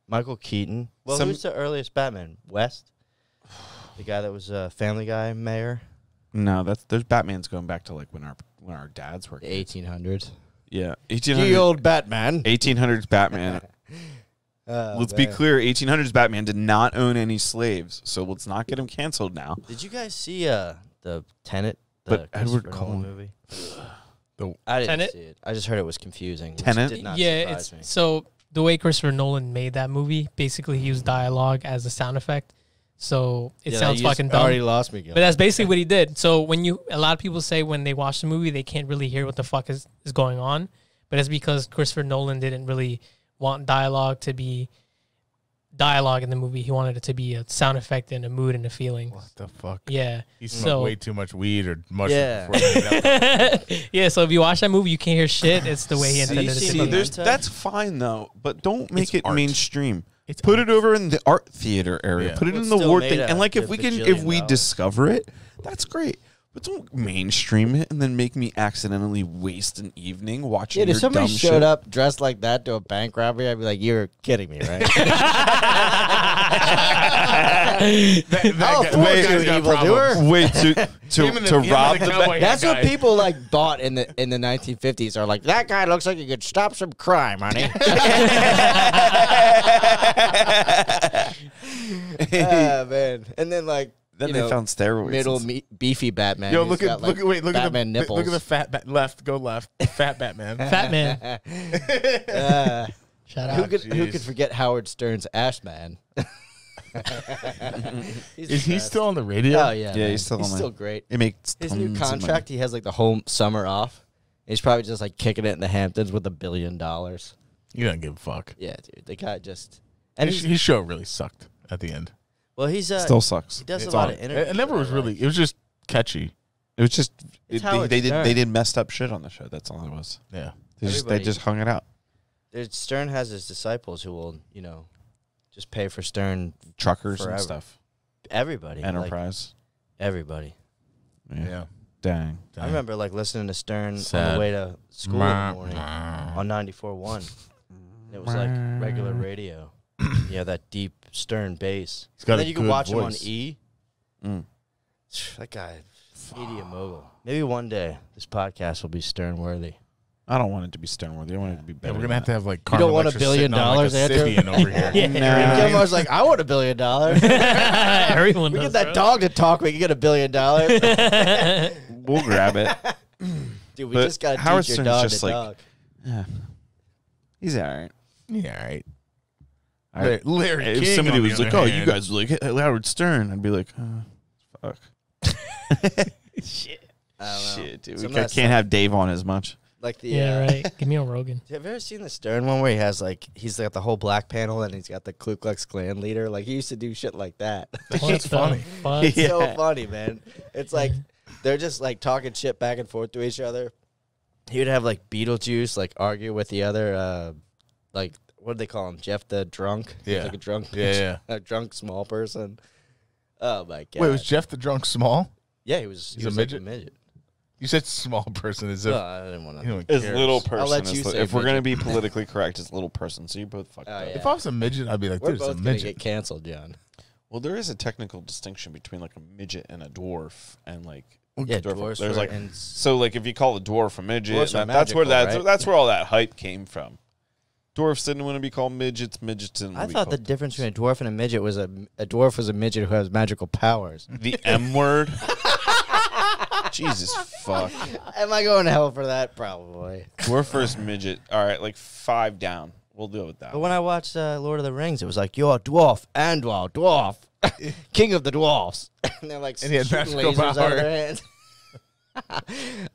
Michael Keaton. Well, Some- who's the earliest Batman? West? The guy that was a Family Guy mayor? No, there's Batmans going back to like when our dads were The kids. 1800s. Yeah, The 1800s. old Batman. 1800s Batman. Oh, Let's be man. clear. 1800s Batman did not own any slaves, so let's not get him canceled now. Did you guys see the Tenet? The But Edward Christopher Nolan Cullen- movie? The- I didn't Tenet? see it. I just heard it was confusing. which Tenet? did not Yeah, surprise it's me. so the way Christopher Nolan made that movie, basically he used dialogue as a sound effect. So it Yeah, sounds you fucking already dumb. lost me, Gil. But that's basically what he did. So a lot of people say when they watch the movie, they can't really hear what the fuck is going on. But it's because Christopher Nolan didn't really want dialogue to be dialogue in the movie. He wanted it to be a sound effect and a mood and a feeling. what the fuck? Yeah. He smoked So- way too much weed or mushroom Yeah. before he made that. Yeah, so if you watch that movie, you can't hear shit. It's the way he Have you intended it seen to See, be. Memento? that's fine though, but don't make It's it art. mainstream. It's Put art. it over in the art theater area. Yeah. Put it Well, in it's the still ward made thing. a And like if we bajillion discover it, that's great. But don't mainstream it and then make me accidentally waste an evening watching Yeah, your if somebody dumb showed shit. up dressed like that to a bank robbery, I'd be like, "You're kidding me, right?" I'll guy- afford that you, guy's got evildoer. problems. Wait, Him and to the rob the cowboy bank. That's hat what guy. people like bought in the 1950s. Are like, that guy looks like he could stop some crime, honey. Man, and then like Then you they know, found steroids. middle beefy Batman. Yo, who's look at got, like, look at Batman the nipples. look at the fat left. Go left. Fat Batman. Fat man. Shout Who out. could jeez. forget Howard Stern's Ash Man? Is he still on the radio? Oh yeah, Yeah, man. he's still on there. great. It makes His tons new of money. contract, he has like the whole summer off. He's probably just like kicking it in the Hamptons with $1 billion. You don't give a fuck. Yeah, dude, the guy just and His show really sucked at the end. well, he's Still sucks. he does It's a lot on- of interviews. It never was really. It was just catchy. It was just It's they Howard did Stern. they did messed up shit on the show. That's all it was. Yeah. They Everybody- just hung it out. Stern has his disciples who will, just pay for Stern. Truckers Forever. and stuff. Everybody, like, Enterprise. everybody. Yeah. Dang. I remember like listening to Stern on Sad. the way to school in the morning on 94.1. It was like regular radio. Yeah, that deep Stern bass. He's got And a then you could good watch him on voice. E. That guy, media mogul. Maybe one day this podcast will be stern worthy. I don't want it to be sternworthy. I want it to be better. We're gonna have to have like You don't want $1 Electra billion sitting on, like, a after? Sibian over here. Yeah. Gilmore's like, I want $1 billion. Everyone We does, get that dog to talk, we can get $1 billion. We'll grab it. Dude, we But just gotta Howard teach your Stern's dog just to like- talk. Yeah. He's all right. Yeah, all right. I- Larry If King, somebody on the was like, other "Oh, hand. you guys like Howard Stern," I'd be like, "Fuck, Shit. I don't know. shit, dude. Some We of that can't have Dave on as much." Like the Yeah, right. Give me a Rogan. Have you ever seen the Stern one where he has like he's got the whole black panel and he's got the Ku Klux Klan leader? Like he used to do shit like that. That What shit's the funny. fuck? It's so Yeah. funny, man. It's like they're just like talking shit back and forth to each other. He would have like Beetlejuice like argue with the other like what do they call him? Jeff the drunk? Yeah. Like a drunk Yeah, a drunk small person. Oh my god. Wait, was Jeff the drunk small? yeah, he was He's a like midget? a midget. You said small person as if No, I didn't want you to. know, His cares. little person. let you say If we're gonna midget. be politically correct, it's little person. So you both fucked Oh, up. yeah. If I was a midget, I'd be like, We're "Dude, it's a both gonna midget." get canceled, John. Well, there is a technical distinction between like a midget and a dwarf, and like Yeah, dwarf- dwarfs there's were- like and so like if you call a dwarf a midget, Dwarfs are that's where magical, right? that's where all that hype came from. Dwarfs didn't want to be called midgets. Midgets didn't. I want to be thought the called difference between a dwarf and a midget was a dwarf was a midget who has magical powers. the M word. Jesus fuck. Am I going to hell for that? Probably. Dwarf versus midget. All right, like 5 down. We'll deal with that. But when I watched Lord of the Rings, it was like, you're a dwarf, Andwal, dwarf, king of the dwarfs. And they're like And he had shooting magical lasers out of power. their hands.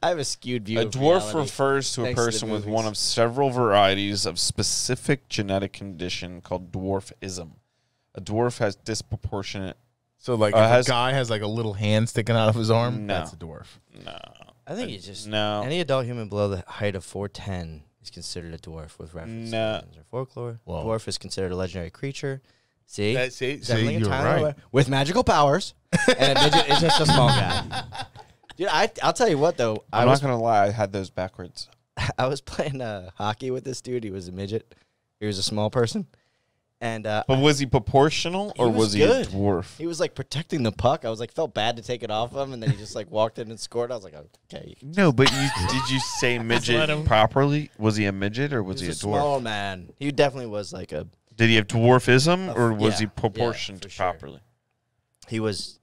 I have a skewed view A of dwarf reality. refers to a thanks to the person with movies. one of several varieties of specific genetic condition called dwarfism. A dwarf has disproportionate. So like, if a guy has like a little hand sticking out of his arm, No. that's a dwarf. No. I think he's just No. any adult human below the height of 4'10" is considered a dwarf with reference No. to legends or folklore. Whoa. Dwarf is considered a legendary creature. See, See, Definitely you're entirely right. with magical powers, and a midget is just a small guy. Dude, I'll tell you what though, I'm not going to lie. I had those backwards. I was playing hockey with this dude. He was a midget. He was a small person, and But was he proportional or He was was he good. a dwarf? he was like protecting the puck. I was like, felt bad to take it off him, and then he just like walked in and scored. I was like, okay. No, but did you say let midget him- properly? Was he a midget or was he a a dwarf? small man. He definitely was like a. Did he have dwarfism or was he yeah, proportioned for sure. properly? He was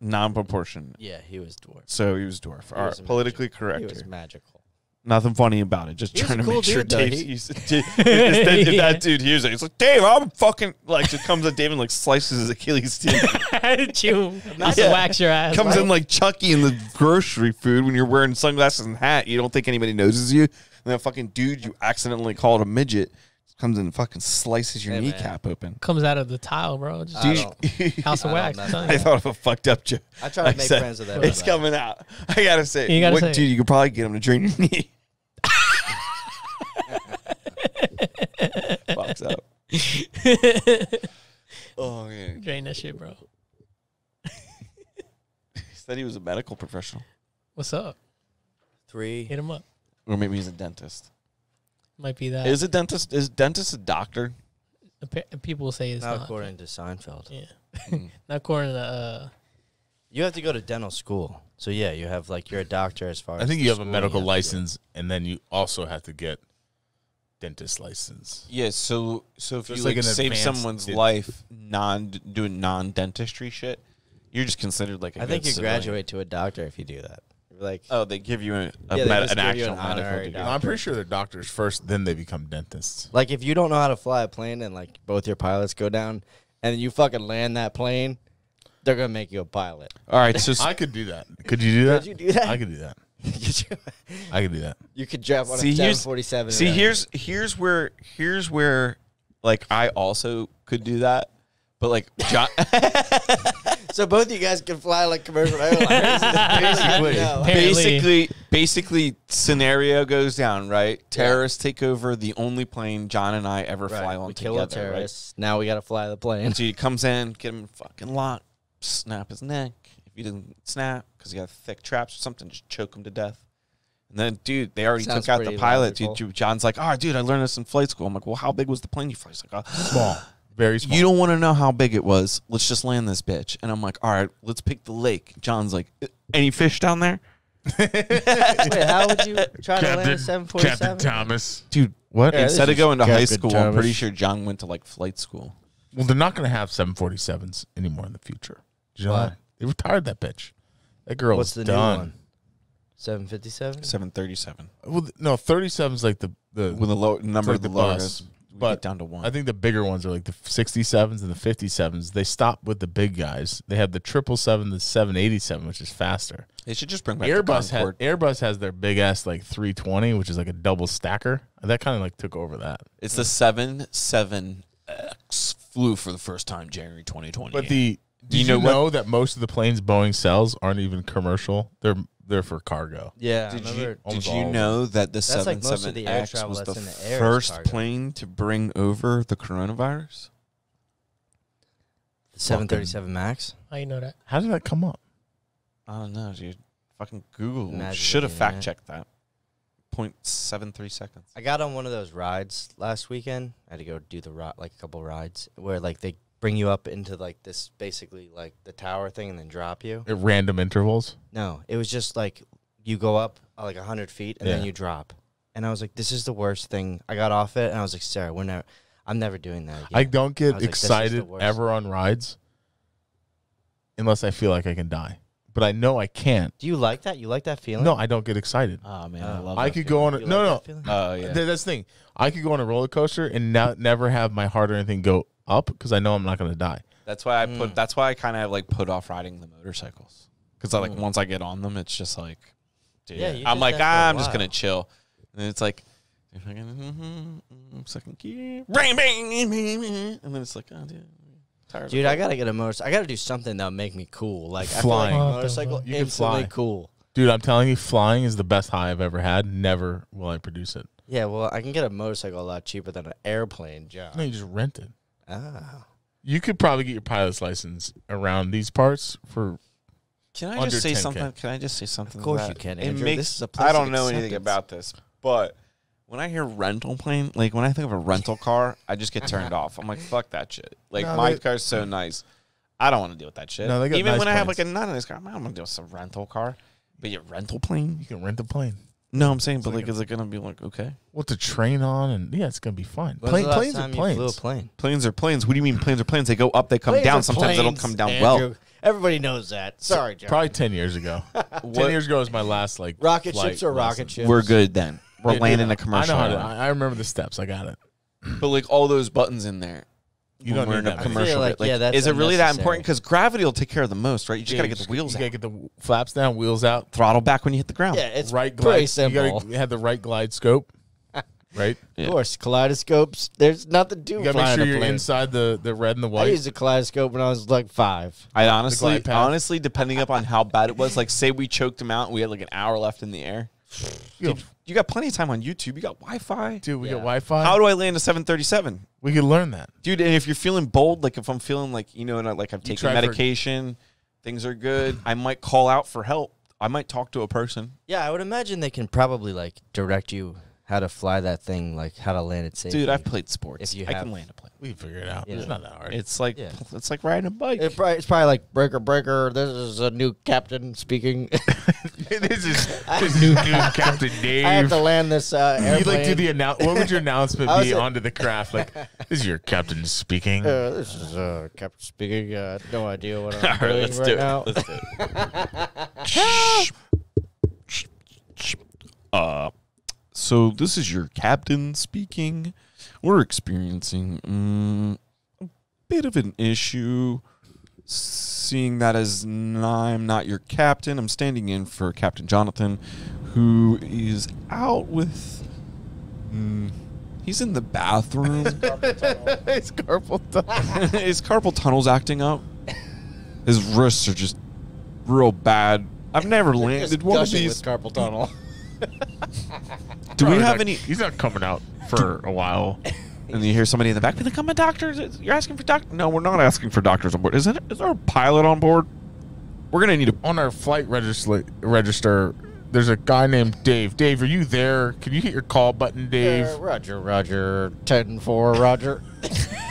Non-proportioned. Yeah, he was dwarf. So he was dwarf. All was right, a politically magic- correct He was here. magical. Nothing funny about it. Just He was trying a to cool make sure dude, though. Dave's if that dude hears it, he's like, Dave, I'm fucking like just comes at Dave and like slices his Achilles tendon. Chew. Not Yeah. to wax your ass. Comes right? in like Chucky in the grocery food when you're wearing sunglasses and hat. You don't think anybody notices you. And that fucking dude you accidentally called a midget comes in and fucking slices your Hey, man. kneecap open. Comes out of the tile, bro. Just I don't- House of I Wax. don't I'm telling I you. thought of a fucked up joke. I try to make said, friends with that. It's coming out. I gotta say, You gotta say dude, it. you could probably get him to drain your knee. Fucks up. Oh yeah. Drain that shit, bro. He said he was a medical professional, What's up? 3. Hit him up. or maybe he's a dentist. Might be that. Is a dentist? Is dentist a doctor? People say it's Not not. according to Seinfeld. Yeah. Mm. Not according to. You have to go to dental school. So yeah, you have like you're a doctor as far as I think the you have a school medical have to do. license, and then you also have to get dentist license. Yeah. So if So you it's like like an save advanced someone's dent- life doing non dentistry shit, you're just considered like a I think good you civilian. graduate to a doctor if you do that. You're like Oh, they give you Yeah, they just an give you actual an medical honorary degree. No, I'm pretty sure they're doctors first, then they become dentists. like if you don't know how to fly a plane and like both your pilots go down and you fucking land that plane, they're gonna make you a pilot. All right, so I could do that. Could you do that? Could you do that? I could do that. I could do that. You could drive on See, a here's- 747. See, and here's where like I also could do that, but like John, so both you guys can fly like commercial airlines. Basically. No. Apparently. basically scenario goes down, right? Terrorists take over the only plane John and I ever fly Right. on We together. kill a terrorist. Now we gotta fly the plane. Right? So he comes in, get him fucking locked, snap his neck. If he doesn't snap because he got thick traps or something, just choke him to death. And then, dude, they already Sounds took out the pretty pilot. logical. Dude, John's like, "Oh, dude, I learned this in flight school." I'm like, "Well, how big was the plane you fly?" He's like, "Oh, Small. very small. You don't want to know how big it was. Let's just land this bitch. And I'm like, all right, let's pick the lake. John's like, any fish down there? Wait, how would you try to land a 747? Captain Thomas. Dude, What? Yeah, instead of going to high Captain school, I'm pretty Thomas. sure John went to like flight school. Well, they're not going to have 747s anymore in the future. Did you know Why? that? They retired that bitch. That girl What's is the done. new one? 757? 737. Well, no, 37's like the With the low number like of the the lower bus, we but get down to one. I think the bigger ones are like the 67s and the 57s. They stopped with the big guys. They have the 777, the 787, which is faster. They should just bring back Airbus has their big ass like 320, which is like a double stacker. That kind of like took over that. It's the 77X flew for the first time January 2020. But did you know that most of the planes Boeing sells aren't even commercial? They're for cargo. Yeah. Did almost you all of know that the That's like most of the air 77X travel was the that's in the air is first cargo. plane to bring over the coronavirus? The 737 Max? How you know that? How did that come up? I don't know, dude. Fucking Google Imagine should have looking at fact checked that. 0.73 seconds. I got on one of those rides last weekend. I had to go do like a couple rides where like they bring you up into like this basically like the tower thing and then drop you. At random intervals? No, it was just like you go up like 100 feet and then Yeah. you drop. And I was like, this is the worst thing. I got off it and I was like, Sarah, I'm never doing that again. I don't I get was like, this is the excited worst. ever on rides unless I feel like I can die. But I know I can't. Do you like that? You like that feeling? No, I don't get excited. Oh, man, I love I could go on a, You no, like no. that feeling? Oh, yeah. That's the thing. I could go on a roller coaster and never have my heart or anything go up because I know I'm not going to die. That's why I put. That's why I kind of like put off riding the motorcycles because I like once I get on them, it's just like, dude, Yeah, you I'm did like, that for a I'm just while. gonna chill, and it's like, second gear, bang, bang, and then it's like, oh, dude, tired. Dude, I gotta get a motorcycle. I gotta do something that'll make me cool. Like Flying. I feel like What the motorcycle fuck? You can instantly fly. cool. Dude, I'm telling you, flying is the best high I've ever had. Never will I produce it. Yeah, well, I can get a motorcycle a lot cheaper than an airplane, John. No, you just rent it. Ah. You could probably get your pilot's license around these parts for Can I under just say 10K. something? Can I just say something? Of course to you that? can, It Andrew. makes. This is a place I of don't know anything acceptance. about this, but when I hear rental plane, like when I think of a rental car, I just get turned off. I'm like, fuck that shit. Like No, my they- car's so nice, I don't want to deal with that shit. No, they got Even nice when I have planes. like a not nice car, I'm not gonna deal with some rental car. But your rental plane? you can rent a plane. No, I'm saying, but like like, is it gonna be like okay? Well, to train on and yeah, it's gonna be fine. When's the last Planes are time you flew a planes. plane? Planes are planes. What do you mean planes are planes? They go up, they come Planes down. are Sometimes they don't planes, come down Andrew. well. Everybody knows that. Sorry, John. Probably 10 years ago. 10 years ago was my last like Rocket flight ships or rocket lesson. ships? We're good then. We're Dude, landing a I commercial. know how to, airline. I remember the steps. I got it. But like all those buttons in there. You when don't we're need in a that. commercial. feel like, bit, yeah, that's is it really that unnecessary. important? Because gravity will take care of the most, right? You just Yeah, gotta get the wheels You out. gotta get the flaps down, wheels out, Throttle back when you hit the ground. Yeah, it's right pretty glide. simple. You have the right glide scope, right? Of course, kaleidoscopes. There's nothing to You gotta make flying sure a you're plane. inside the red and the I white. used a kaleidoscope when I was like 5. I honestly, glide path. depending upon how bad it was, like say we choked him out and we had like an hour left in the air. Yo, You got plenty of time on YouTube. You got Wi-Fi. dude, we Yeah. got Wi-Fi. How do I land a 737? we could learn that? Dude, and if you're feeling bold, like if I'm feeling like, you know, like I've taken try for- medication, things are good, I might call out for help. I might talk to a person. Yeah, I would imagine they can probably like direct you how to fly that thing, like how to land it safely. Dude, I've played sports. If you I have- can land a plane. We can figure it out. Yeah. It's not that hard. It's like Yeah. it's like riding a bike. It's probably like breaker. This is a new captain speaking. this is new Captain Dave. I have to land this You airplane. like do the what would your announcement I was be at- onto the craft? Like, this is your captain speaking. This is captain speaking. No idea what I'm All right, doing let's right do it. now. Let's do it. So this is your captain speaking. We're experiencing a bit of an issue. Seeing that as I'm not your captain, I'm standing in for Captain Jonathan, who is out with. He's in the bathroom. It's carpal tunnel. His carpal tunnel's acting up. His wrists are just real bad. I've never landed one of Gushing these. with carpal tunnel. Do we have any? He's not coming out for a while. And you hear somebody in the back be like, "I'm a doctor. You're asking for doctor?" No, we're not asking for doctors on board. Is there a pilot on board? We're gonna need a. On our flight register, there's a guy named Dave. Dave, are you there? Can you hit your call button, Dave? Roger, 10-4, Roger.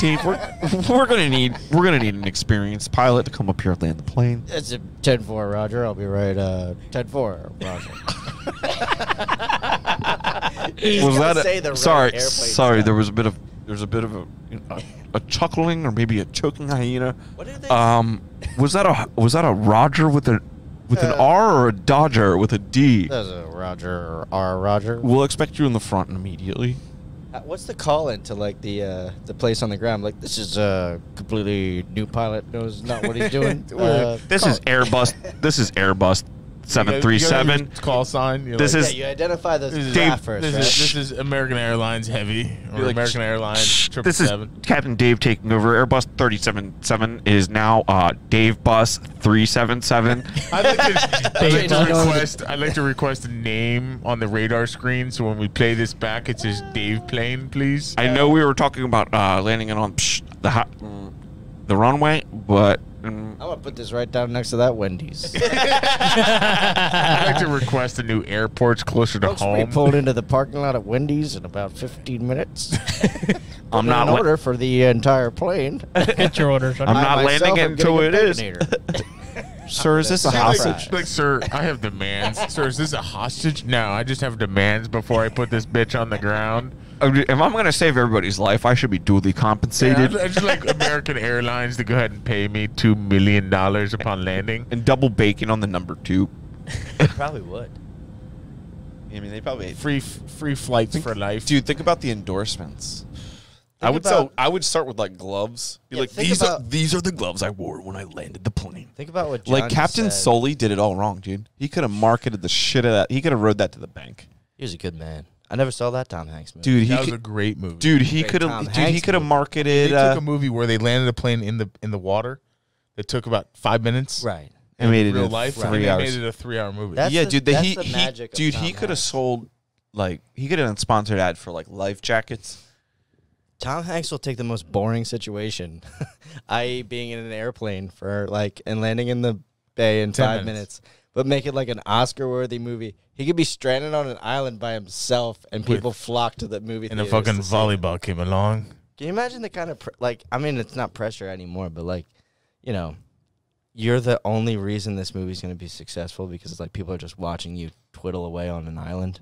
Dave, we're gonna need an experienced pilot to come up here and land the plane. It's a 10-4, Roger. I'll be right. 10-4, Roger. Was that say the right sorry? airplane Sorry, stuff. there was a bit of a chuckling or maybe a choking hyena. What did they Was that a Roger with an R or a Dodger with a D? There's a Roger R. Roger. We'll expect you in the front immediately. What's the call in to like the place on the ground? Like, this is a completely new pilot, knows not what he's doing. This is Airbus. This is Airbus 737. Call sign. You're This like, is you identify the Dave, staff first, right? This is American Airlines Heavy or You're like, American Airlines This is 777. Captain Dave taking over. Airbus 377 is now Dave Bus 377. I'd like to request a name on the radar screen, so when we play this back, it says Dave Plane, please. I know we were talking about landing it on the runway, but I'm gonna put this right down next to that Wendy's. I'd like to request a new airports closer to Folks, we home. pulled into the parking lot at Wendy's in about 15 minutes. I'm not in order for the entire plane. Get your orders. I'm not landing it until it is. Sir, is this a hostage? Like, sir, I have demands. Sir, is this a hostage? No, I just have demands before I put this bitch on the ground. If I'm going to save everybody's life, I should be duly compensated. Yeah, I'd just like American Airlines to go ahead and pay me $2 million upon landing. And double bacon on the number 2. Probably would. I mean, they probably Free flights for life. Dude, think about the endorsements. I would start with like gloves. Be Yeah, like, think these are the gloves I wore when I landed the plane. Think about what John Like just Captain said. Sully did it all wrong, dude. He could have marketed the shit of that. He could have rode that to the bank. He was a good man. I never saw that Tom Hanks movie. Dude, that was a great movie. he Great could Tom have Hanks movie. marketed They took a movie where they landed a plane in the water. It took about 5 minutes. Right. and made it Real in life. 3 And they hours. made it a 3-hour movie. That's Yeah, the- dude, that's the magic of he Tom could have Hanks. sold he could have sponsored ad for like life jackets. Tom Hanks will take the most boring situation, i.e., being in an airplane for and landing in the bay in 10 5 minutes, but make it like an Oscar-worthy movie. He could be stranded on an island by himself, and people flock to the movie and a theaters fucking to see it. volleyball came along. Can you imagine the kind of I mean, it's not pressure anymore, but you're the only reason this movie's going to be successful because people are just watching you twiddle away on an island.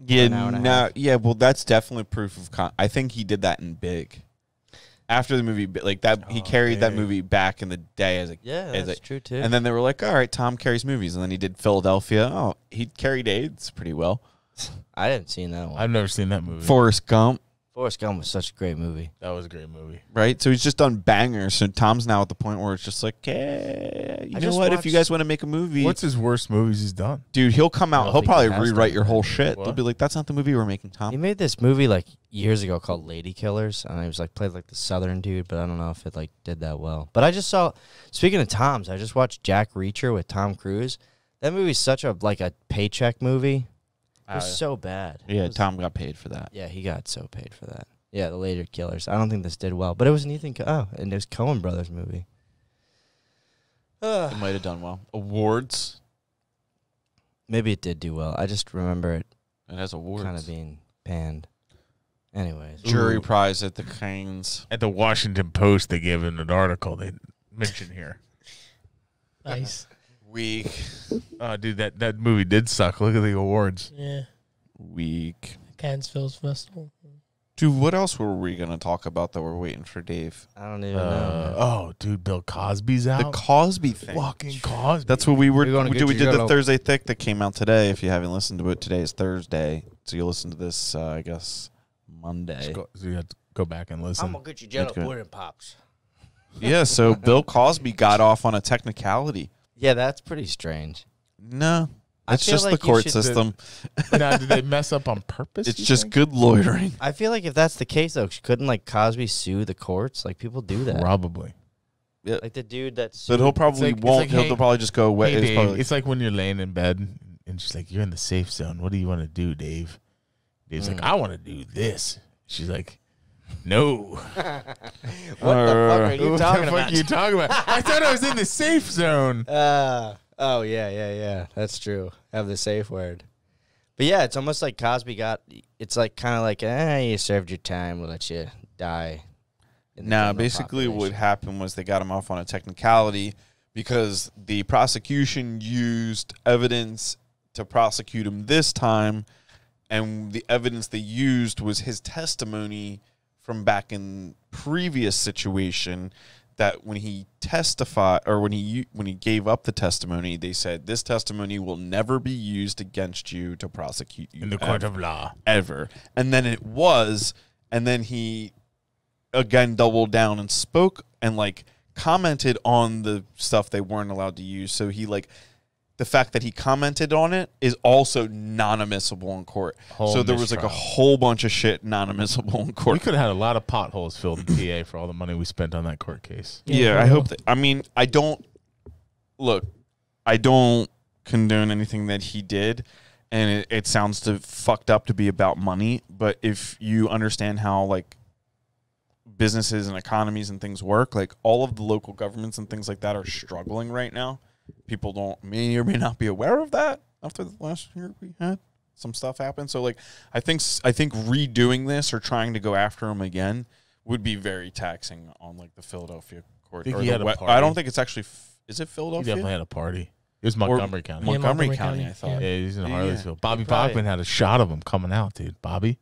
Yeah, an hour and a half. yeah. Well, that's definitely proof of. I think he did that in Big. After the movie, like that, he carried that Big. movie back in the day as a That's true too. And then they were like, "All right, Tom carries movies," and then he did Philadelphia. Oh, he carried AIDS pretty well. I didn't see that one. I've never seen that movie. Forrest Gump, Forrest Gump was such a great movie. That was a great movie. right? So he's just done bangers. So Tom's now at the point where it's just like, hey, you I know just what? If you watched- guys want to make a movie, What's his worst movies he's done? dude, he'll come I out. don't He'll think probably he has rewrite done your that. whole shit. What? They'll be like, that's not the movie we're making, Tom. He made this movie years ago called Lady Killers, and he was played the Southern dude, but I don't know if it did that well. But I just saw, speaking of Toms, I just watched Jack Reacher with Tom Cruise. That movie's such a paycheck movie. It was so bad. Yeah, It was- Tom got paid for that. Yeah, he got so paid for that. Yeah, the Lady Killers. I don't think this did well, but it was an and it was Coen Brothers movie. It might have done well. Awards. Maybe it did do well. I just remember it It has awards. kind of being panned. Anyways. Jury Ooh. prize at the Canes. At the Washington Post, they gave it an article they mentioned here. Nice. Weak. Oh, dude, that movie did suck. Look at the awards. Yeah. Weak. Cannes Film Festival. Dude, what else were we going to talk about that we're waiting for Dave? I don't even know. Dude, Bill Cosby's The out. Cosby thing. Fucking Cosby. That's what we were. You're gonna We get did your the yellow- Thursday Thick that came out today. If you haven't listened to it, today is Thursday. So you'll listen to this, I guess, Monday. So you have to go back and listen. I'm going to get you Jello That's good. pudding pops. Yeah, so Bill Cosby got off on a technicality. Yeah, that's pretty strange. No, I it's feel just the like you court should- system. Now, did they mess up on purpose? It's you just think? good loitering. I feel like if that's the case, though, couldn't Cosby sue the courts? People do that. Probably. The dude that's. But he'll probably It's like- won't. it's like, He'll probably just go away. Hey, It's Dave, probably- it's like when you're laying in bed and she's like, "You're in the safe zone. What do you want to do, Dave?" Dave's like, "I want to do this." She's like, "No." What the fuck are you What talking the fuck about? are you talking about? I thought I was in the safe zone. Oh, yeah. That's true. Have the safe word. But yeah, it's almost like Cosby it's like kind of like, you served your time. We'll let you die. Now, basically what happened was they got him off on a technicality because the prosecution used evidence to prosecute him this time, and the evidence they used was his testimony from back in previous situation that when he testified or when he gave up the testimony, they said this testimony will never be used against you to prosecute you in the court of law ever. And then it was, and then he again doubled down and spoke and like commented on the stuff they weren't allowed to use. So he like the fact that he commented on it is also non-admissible in court. So there was like a whole bunch of shit non-admissible in court. We could have had a lot of potholes filled in PA for all the money we spent on that court case. Yeah, I hope that. I mean, I don't condone anything that he did, and it sounds fucked up to be about money. But if you understand how like businesses and economies and things work, like all of the local governments and things like that are struggling right now. People may or may not be aware of that after the last year we had some stuff happen. So like, I think redoing this or trying to go after him again would be very taxing on like the Philadelphia court. I don't think it's actually, is it Philadelphia? He definitely had a party. It was Montgomery County. Montgomery County, I thought. Yeah, he's in Harleysville. Bobby Bachman had a shot of him coming out, dude. Bobby.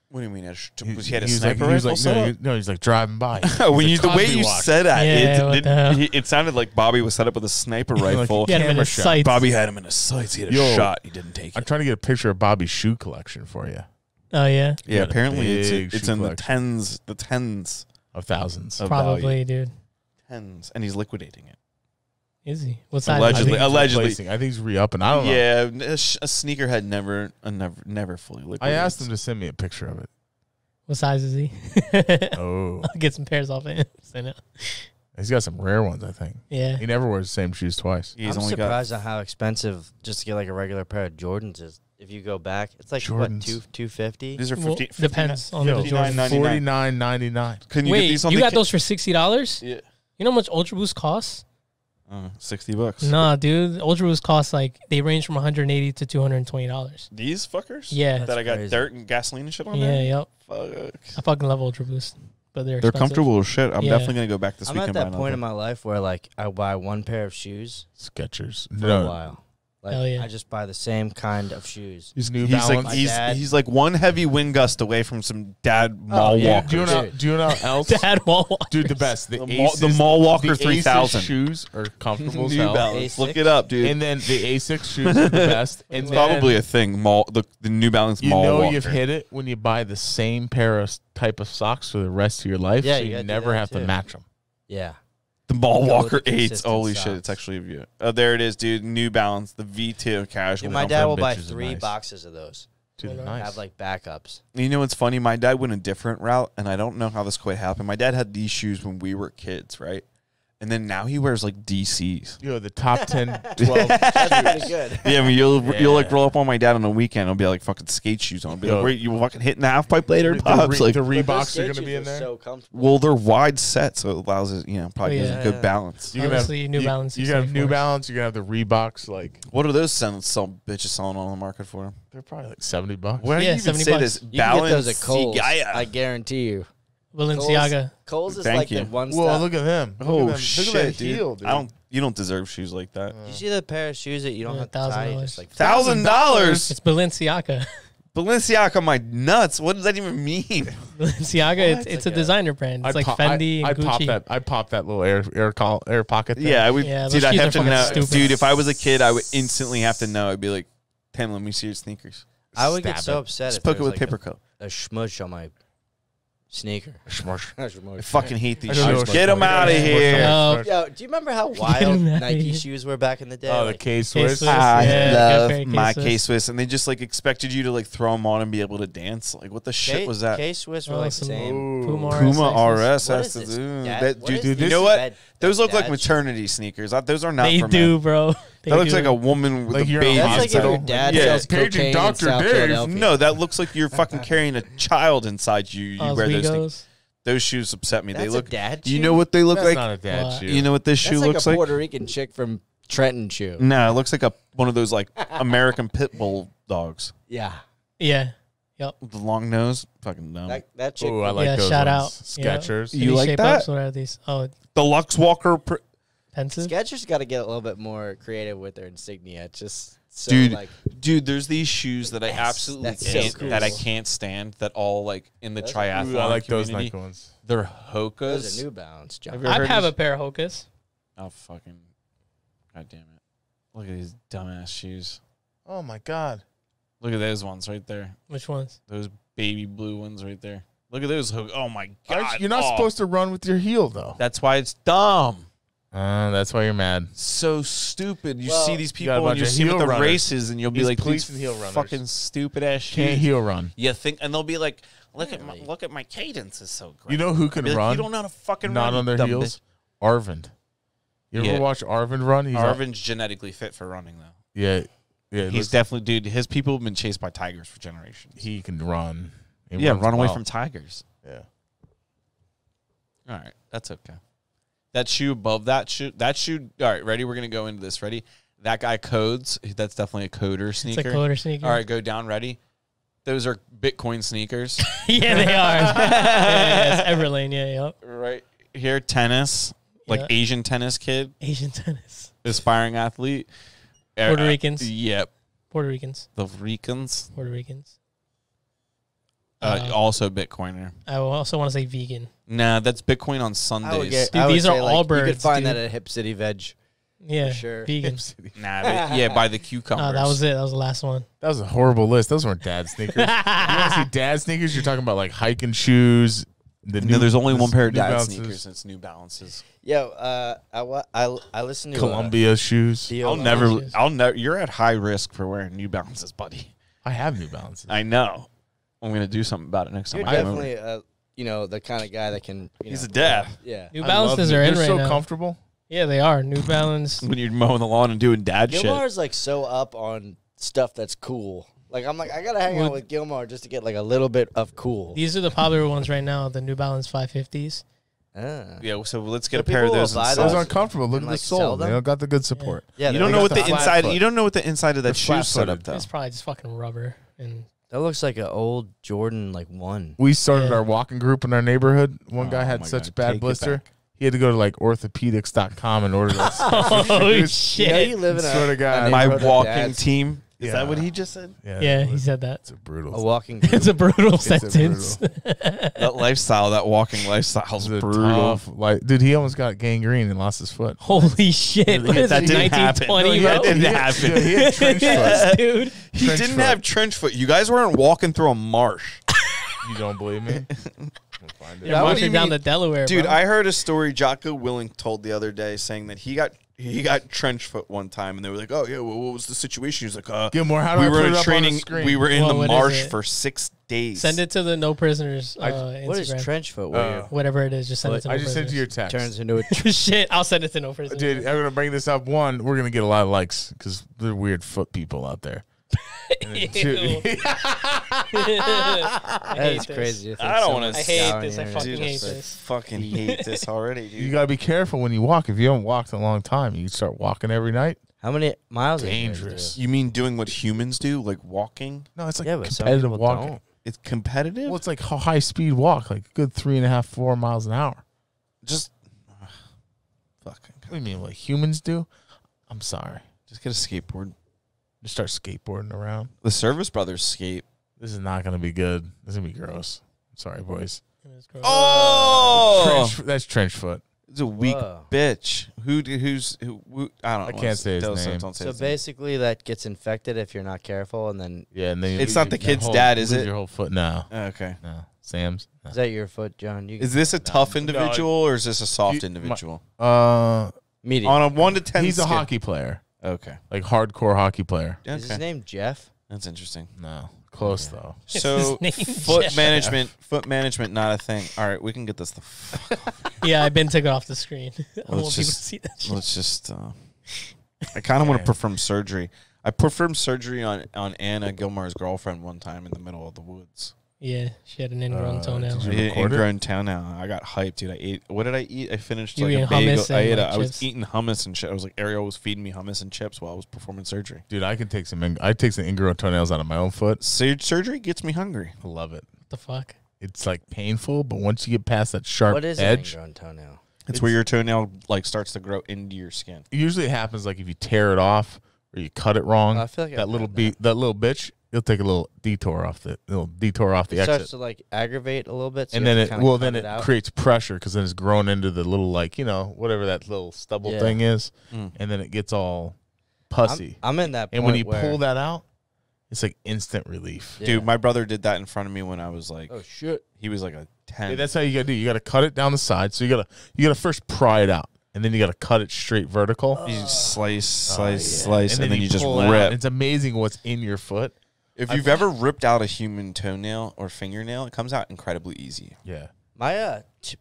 What do you mean? Was he had a sniper rifle? He's like driving by. The way you said that, it sounded like Bobby was set up with a sniper rifle. He had him in his sights. Bobby had him in his sights. He had a shot. He didn't take it. I'm trying to get a picture of Bobby's shoe collection for you. Oh, yeah? Yeah, apparently it's in the tens of thousands. Probably, dude. Tens. And he's liquidating it. Is he? What size? Allegedly. I think he's re-upping. I don't know. Yeah, a sneakerhead never fully liquidates. I asked him to send me a picture of it. What size is he? Oh. I'll get some pairs off him. He's got some rare ones, I think. Yeah. He never wears the same shoes twice. I'm surprised at how expensive just to get like a regular pair of Jordans is. If you go back, it's like Jordans. What, $250? These are depends on the Jordan. $49.99. Can you Wait, get these on you got those for $60? Yeah. You know how much Ultra Boost costs? $60. Nah, dude. Ultra Boost costs like they range from $180 to $220. These fuckers? Yeah. That I got crazy. Dirt and gasoline and shit on there? Yeah, yep. Fuck. I fucking love Ultra Boost. But they're expensive. Comfortable as shit. I'm definitely going to go back this weekend. I'm at that point in my life where like I buy one pair of shoes Skechers. for a while. Like, Hell yeah. I just buy the same kind of shoes. He's New Balance. He's like one heavy wind gust away from some dad mall walker. Do you know else? Dad mall walker. Dude, the best. The mall walker the 3000 shoes are comfortable as New hell. Balance. Look it up, dude. And then the Asics shoes are the best. And It's probably a thing. The New Balance mall walker. You've hit it when you buy the same pair of type of socks for the rest of your life. Yeah, so you never have to match them. Yeah. The Mall Walker with 8s. Holy socks. shit, it's actually a view. Oh, there it is, dude. New Balance, the V2 casual. Dude, my dad will buy bitches are 3 nice. boxes of those. Dude, I nice. have like backups. You know what's funny? My dad went a different route, and I don't know how this quite happened. My dad had these shoes when we were kids, right? And then now he wears like DCs. Yo, the top 10, 12 That's pretty good. Yeah, I mean, you'll like roll up on my dad on a weekend. It'll be like fucking skate shoes on. Be like, wait, you fucking hitting the half pipe later? Pops? Like, the But those Reeboks are going to skate be shoes in there. So comfortable. well, they're wide set, so it allows it, probably gives yeah. a good balance. You're Honestly, New Balance. You got New Balance. You're going to have the Reeboks. Like, What are those some bitches selling on the market for? they're probably like $70. Where do Yeah, you even $70 say this? You can get those at Kohl's. Balenciaga. I guarantee you. Balenciaga. Kohl's is Thank like you. the one Whoa, step. look at them. Look Oh at them. shit, Look at that dude. heel, dude. You don't deserve shoes like that. Did you see the pair of shoes that you don't Yeah, have to tie? $1,000. Just like $1,000. It's Balenciaga. Balenciaga, my nuts. What does that even mean? Balenciaga, it's a designer brand. It's like Fendi and Gucci. I popped that little air pocket thing. Yeah, I would. Yeah, those dude, I shoes have are to fucking know. stupid. Dude, if I was a kid, I would instantly have to know. I'd be like, Tim, let me see your sneakers. I would get Stab so it. upset Just if poke there it was with like paper cup. a smush on my sneaker. I fucking hate these I don't know shoes. what Get them smush out of is. here. No. Yo, do you remember how Get wild 'em outta Nike here. shoes were back in the day? Oh, the Like, K-Swiss. K-Swiss. I Yeah, good love pair of my K-Swiss. K-Swiss, and they just like expected you to like throw them on and be able to dance. Like, what the shit was that? K-Swiss were Oh, like the some same. Puma RS What has is to this? do. Dad- That, what dude, is you this know what? bad- Those look like dad maternity sneakers. Those are not They for do, men. bro. They That looks do. like a woman with Like a you're in a baby. That's like if your hospital. dad Yeah. sells Paging cocaine in Dr. South Dave. Philadelphia. No, that looks like you're fucking carrying a child inside you. You wear those things. Oswego's. Those shoes upset me. That's they look. a dad You shoe? know what they look That's like? not a dad What? shoe. You know what this That's shoe like looks a like? Puerto Rican chick from Trenton shoe. No, it looks like one of those like American pit bull dogs Yeah. Yeah. Yep. with the long nose. Fucking dumb. That chick. Oh, I like Yeah, those shout ones. out. Skechers. You like shape that? ups? What are these? Oh, Deluxe Walker. pensive. Skechers got to get a little bit more creative with their insignia. It's just so Dude, like Dude, there's these shoes that I absolutely that's so can't cool. that I can't stand. That all like in the Those are- triathlon Ooh, I like those community. Nike ones. They're those Hokas. are New Balance, John. Have you I heard have these? a pair of Hokas. Oh fucking! God damn it! Look at these dumbass shoes. Oh my god. Look at those ones right there. Which ones? Those baby blue ones right there. Look at those. Oh my god! You're not supposed to run with your heel though. That's why it's dumb. That's why you're mad. So stupid. You Well, see these you got a people and bunch you of see them at heel the runners. races, and you'll be These like, police these and heel runners. fucking stupid ass shoes. Can't heel run. You think, and they'll be like, look Really? at my cadence is so great. You know who can Be like, run? You don't know how to fucking Not run. on their you dumb heels. bitch. Arvind. You ever Yeah. watch Arvind run? He's Arvin's genetically fit for running though. yeah. Yeah. He's definitely, dude. His people have been chased by tigers for generations. he can run. He Yeah, runs run away well. from tigers. Yeah. All right, that's okay. That shoe above that shoe. All right, ready? We're gonna go into this. Ready? That guy codes. That's definitely a coder sneaker. It's a coder sneaker. All right, go down. Ready? Those are Bitcoin sneakers. Yeah, they are. yeah, it's Everlane. Yeah, yep. Right here, tennis, like Yeah. Asian tennis kid, Asian tennis. aspiring athlete. Puerto Ricans. Yep, Puerto Ricans. the Ricans. Puerto Ricans. Also Bitcoiner. I also want to say vegan. Nah, that's Bitcoin on I would Sundays. get- Dude, I would these are say, like, all You birds, could find dude. that at Hip City Veg. Yeah, sure. vegan. Nah, yeah, by the cucumbers. That was it. That was the last one. That was a horrible list. Those weren't dad sneakers. You want to see dad sneakers? You're talking about like hiking shoes. No, there's only one pair of New dad Balances, sneakers, and it's New Balances. Yo, I listened to Columbia shoes. Theo- I'll never. You're at high risk for wearing New Balances, buddy. I have New Balances. I know. I'm gonna do something about it next time You're I come over. definitely, the kind of guy that can. He's a dad. Yeah. New I Balances love are in They're right so now. comfortable. Yeah, they are. New Balance. When you're mowing the lawn and doing dad shit. Gilmar's like so up on stuff that's cool. Like I'm like I gotta hang out with Gilmar just to get like a little bit of cool. These are the popular ones right now. The New Balance 550s. Ah. Yeah, so let's get So a pair of people those. will And buy sell Those those? aren't comfortable. Look And, at like, the sell sole. them? They got the good support. Yeah, You they don't know got what the the flat inside. foot. You don't know what the inside of that The shoe's set up flat-footed. though. It's probably just fucking rubber. And That looks like an old Jordan like 1. We started Yeah. our walking group in our neighborhood. One Oh guy had my such God, bad take it blister. back. He had to go to like orthopedics.com and order that. oh You know shit! you live in Swear to God. a My neighborhood of walking dads. team. Is Yeah. that what he just said? Yeah, he said that. It's a brutal. A walking. It's a brutal a sentence. That lifestyle, that walking lifestyle is It's a brutal. tough, like, dude, he almost got gangrene and lost his foot. Holy shit! What is That it, didn't happen. 1920, No, bro? that didn't happen. Yeah, he had trench foot. Dude, He Trench didn't foot. have trench foot. You guys weren't walking through a marsh. You don't believe me? We'll find it. you're what do marching you down mean? to Delaware, Dude, bro. I heard a story Jocko Willink told the other day saying that he got trench foot one time, and they were like, "Oh yeah, well, what was the situation?" He was like, Gilmore, how do we I were put in it up on the training. screen? We were in Well, the what is marsh it? for 6 days. Send it to the No Prisoners I- Instagram. What is trench foot? Where you Whatever it is, just send it to No I just sent you your Prisoners. text. turns into a Shit, I'll send it to No Prisoners. Dude, I'm gonna bring this up. One, we're gonna get a lot of likes because they're weird foot people out there. And then two- Ew. I That hate is this. crazy. to think I don't someone wanna I hate scouring this. I the fucking internet. hate I this. fucking hate this already, dude. you gotta be careful when you walk. If you haven't walked in a long time, you start walking every night. How many miles? are you guys Dangerous. do? You mean doing what humans do, like walking? No, it's like Yeah, but some competitive people walking. don't. It's competitive. Well, it's like a high speed walk, like a good 3.5, 4 miles an hour. Just fucking. What do you mean, what humans do? I'm sorry. Just get a skateboard. Just start skateboarding around. The Service Brothers skate. This is not gonna be good. This is gonna be gross. I'm sorry, boys. Oh, That's trench foot. it's a weak Whoa. bitch. Who? I don't know. I can't say his name. Don't say So his name. basically, that gets infected if you're not careful, and then Yeah, and then you It's lose not the your kid's whole- dad, is lose it? Your whole foot? No, Okay. no. Sam's. No. is that your foot, John? You Is this a tough No, individual or is this a soft You- individual? medium? On a 1 to 10 He's a scale. hockey player, Okay. like hardcore hockey player. Is his Okay. name Jeff? That's interesting. No, close though. So His name foot Jeff. management, not a thing. All right, we can get this the fuck. Yeah, I've been took it off the screen. I don't want Let's people to just see that shit. let's just. I kind of want to perform surgery. I performed surgery on Anna Gilmar's girlfriend one time in the middle of the woods. Yeah, she had an ingrown toenail. did you I ate record it? ingrown toenail. I got hyped, dude. I ate. What did I eat? I finished You like a eating bagel. hummus and, like, I was chips? eating hummus and shit. I was like, Ariel was feeding me hummus and chips while I was performing surgery. Dude, I can take some. I take some ingrown toenails out of my own foot. Surgery gets me hungry. I love it. What the fuck? It's like painful, but once you get past that sharp What is an edge, ingrown toenail? It's where your toenail like starts to grow into your skin. usually it happens like if you tear it off or you cut it wrong. I feel like that I've little heard that little bitch, you'll take a little detour off the It starts exit, to like aggravate a little bit, so and you then have to it kinda cut then it out. creates pressure because then it's grown into the little like whatever that little stubble Yeah. thing is, Mm. and then it gets all pussy. I'm in that point and when you where, pull that out, it's like instant relief. Yeah. Dude, my brother did that in front of me when I was like, oh shit, he was like a 10. Yeah, that's how you gotta do. You gotta cut it down the side. So you gotta first pry it out, and then you gotta cut it straight vertical. You slice, Yeah. slice, and then you just pull it out. rip. It's amazing what's in your foot. If you've ever ripped out a human toenail or fingernail, it comes out incredibly easy. Yeah.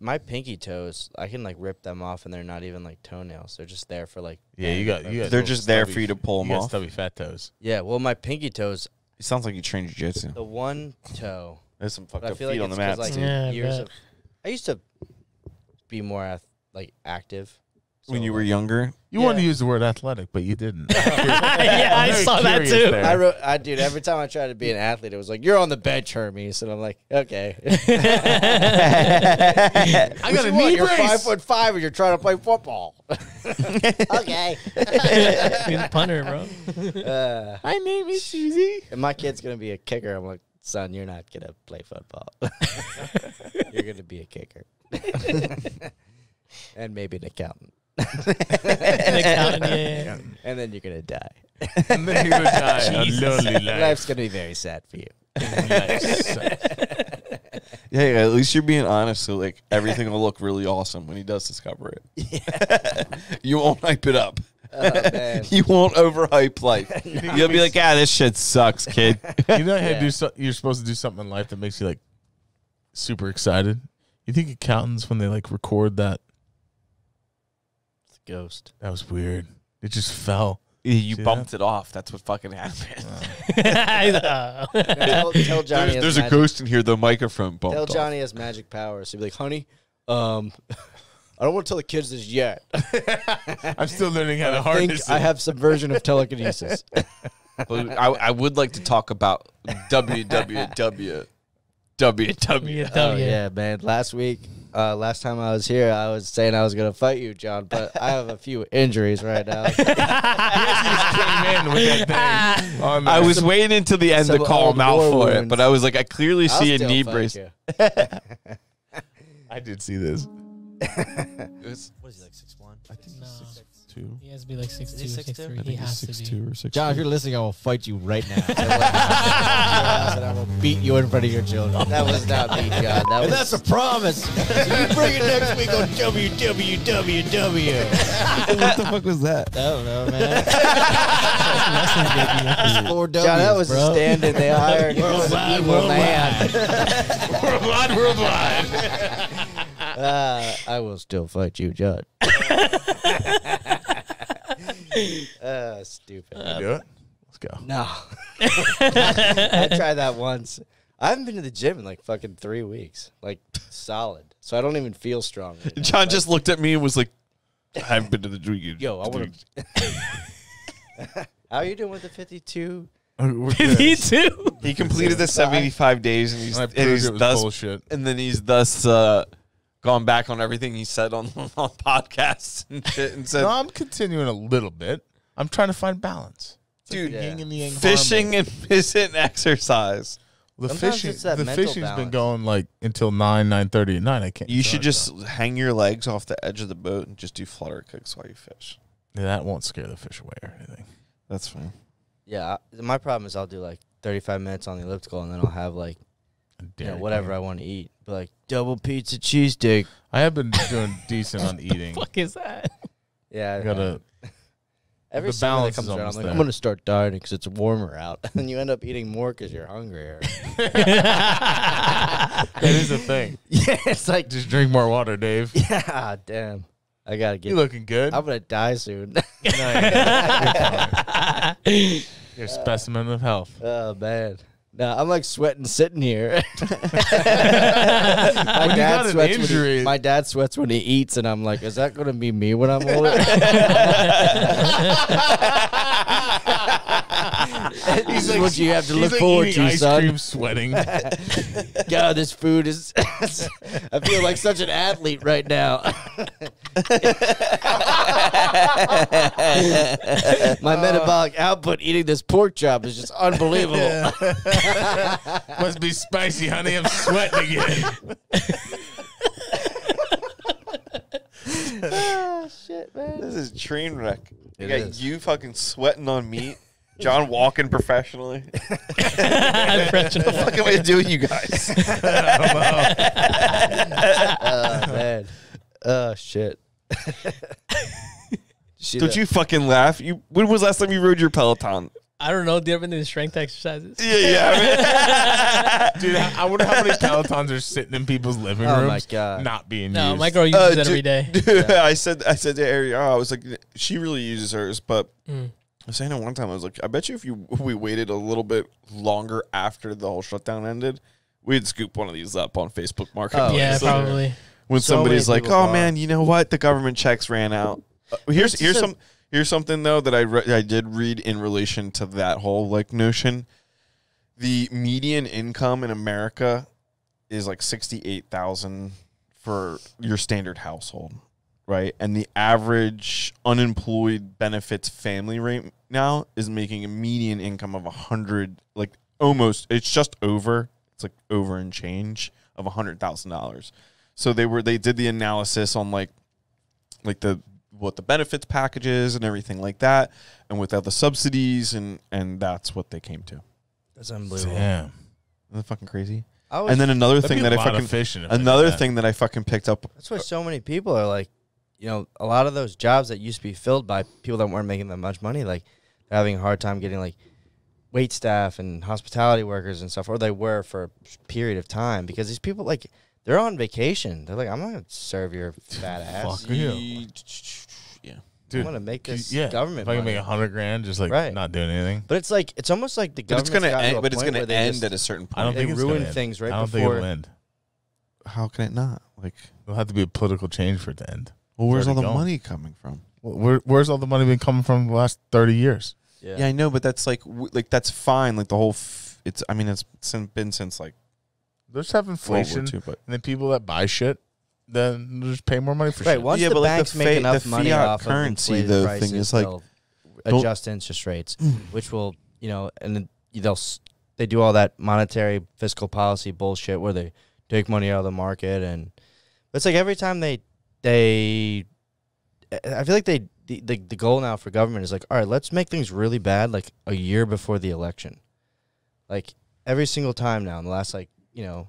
my pinky toes, I can like rip them off, and they're not even like toenails. They're just there for like. Yeah, you got. They're little just there stubby- for you to pull them you got off. stubby fat toes. Yeah, well, my pinky toes, It sounds like you train jiu-jitsu. the one toe. There's some fucked But I up feel feet like on it's the 'cause, mats. like too. Yeah, I years bet. of. I used to be more active When so, you were like, younger, You Yeah. wanted to use the word athletic, but you didn't. Yeah, I very saw that curious too. there. Dude, every time I tried to be an athlete, it was like, you're on the bench, Hermes. And I'm like, okay. I got a knee You're brace. 5'5" and you're trying to play football. Okay. He's a punter, bro. My name is Susie. And my kid's going to be a kicker. I'm like, son, you're not going to play football. You're going to be a kicker. And maybe an accountant. An accountant, yeah. And then you're going to die. And then you would die a Jesus. lonely life. Life's going to be very sad for you. Nice. yeah, at least you're being honest. So like everything will look really awesome when he does discover it. Yeah. You won't hype it up. Oh, man. You won't overhype life. You'll be like, this shit sucks, kid. You know how Yeah. you're supposed to do something in life that makes you like super excited. You think accountants when they like record that It's a ghost. that was weird. It just fell. You See bumped it off. That's what fucking happened. Tell Johnny There's a ghost in here. The microphone bumped Tell off. Johnny has magic powers. He'd be like, honey, I don't want to tell the kids this yet. I'm still learning how to I think harness I it. have some version of telekinesis. But I would like to talk about www. Oh, yeah, man. Last time I was here, I was saying I was going to fight you, John, but I have a few injuries right now. He just came in with that thing on I there. was waiting until the end to Some call him out war for it, wounds. but I was like, I clearly I'll see a still knee fight brace. you. I did see this. It was, What is he, like 6'1"? I think No. 6'2". He has to be like 6'2", he 6'2"? 6'3". He has to be. 6'2" or 6'3". John, if you're listening, I will fight you right now. And I will beat you in front of your children. That was not me, John. That And was that's a promise. So you bring it next week on WWWW. What the fuck was that? I don't know, man. Wrestling Four W's, John, that was bro. a stand-in they hired. He was an evil man. Worldwide. I will still fight you, John. Stupid. You do it? Let's go. No. I tried that once. I haven't been to the gym in like fucking 3 weeks. Like, solid. So I don't even feel strong. Right now. John just looked at me and was like, I haven't been to the drink. Yo, I want to. How are you doing with the 52? Me too. He completed the 75 days, and he's, I and proved he's it was thus, bullshit. and then he's thus gone back on everything he said on podcasts and shit, and said, No, I'm continuing a little bit. I'm trying to find balance. It's like Dude, the yin and the yang fishing and isn't exercise. The Sometimes fishing, it's that the mental fishing's been balance. going like until 9:30 at night. I can't. You so should I just don't. hang your legs off the edge of the boat and just do flutter kicks while you fish. Yeah, that won't scare the fish away or anything. That's fine. Yeah, my problem is I'll do like 35 minutes on the elliptical, and then I'll have like whatever I want to eat. But like double pizza cheesesteak. I have been doing decent on eating. Fuck is that? Yeah, I gotta. every the summer that balance comes is around, I'm almost like, there. I'm gonna start dieting because it's warmer out, and you end up eating more because you're hungrier. That is a thing. Yeah, it's like, Just drink more water, Dave. yeah, damn, I gotta You get. looking good? I'm gonna die soon. No, you're fine. You're a specimen of health. Oh man, No, I'm like sweating sitting here. My dad sweats when he eats, and I'm like, is that going to be me when I'm older? This is what you have to look forward to, ice son. cream sweating. God, this food is. I feel like such an athlete right now. My metabolic output eating this pork chop is just unbelievable. Must be spicy, honey. I'm sweating again. Oh, shit, man. This is a train wreck. You It got is. you fucking sweating on meat. John walking professionally. Professional. Fucking way to do it, you guys. Oh, man. Oh, shit. Don't you fucking laugh? When was the last time you rode your Peloton? I don't know. Do you ever do strength exercises? Yeah. Dude, I wonder how many Pelotons are sitting in people's living rooms Oh, my God. not being No, used. my girl uses it every day. Dude, I said to Ari, I was like, she really uses hers, but I was saying it one time, I was like, I bet you if we waited a little bit longer after the whole shutdown ended, we'd scoop one of these up on Facebook Marketplace. Yeah, So probably. when So somebody's many like, people "Oh bought. man, you know what? The government checks ran out." Here's something though that I did read in relation to that whole like notion. The median income in America is like $68,000 for your standard household, right? And the average unemployed benefits family rate now is making a median income of 100, like almost. It's just over. It's like over and change of $100,000. So they did the analysis on like what the benefits packages and everything like that, and without the subsidies, and that's what they came to. That's unbelievable. Damn. Isn't that fucking crazy? I was, And then another That'd thing be that a I lot of fucking fishing if they did another that. thing that I fucking picked up. that's why so many people are like, you know, a lot of those jobs that used to be filled by people that weren't making that much money, like they're having a hard time getting like wait staff and hospitality workers and stuff, or they were for a period of time, because these people, like, they're on vacation. They're like, I'm not going to serve your fat ass. Fuck you. Yeah. I'm Dude, going to make this yeah, government if I can money. make $100,000 just like Right. not doing anything. But it's like, it's almost like the But it's government's gonna gotten to end. a But it's point gonna where they end just- at a certain point. I don't They think it's ruin gonna end. things right I don't before- think it'll end. How can it not? Like, There'll have to be a political change for it to end. well, where's all already the going. money coming from? Where's all the money been coming from the last 30 years? Yeah, I know, but that's like that's fine. Like the whole, it's been since like They're just have World War inflation, II, but and then people that buy shit, then they'll just pay more money for Right, shit. once Yeah, the but like banks the make enough the money fiat off currency, of inflated the prices, thing is like, they'll don't- adjust interest rates, which will, you know, and then they do all that monetary fiscal policy bullshit where they take money out of the market, and it's like every time I feel like the goal now for government is like, all right, let's make things really bad like a year before the election, like every single time now in the last, like, you know,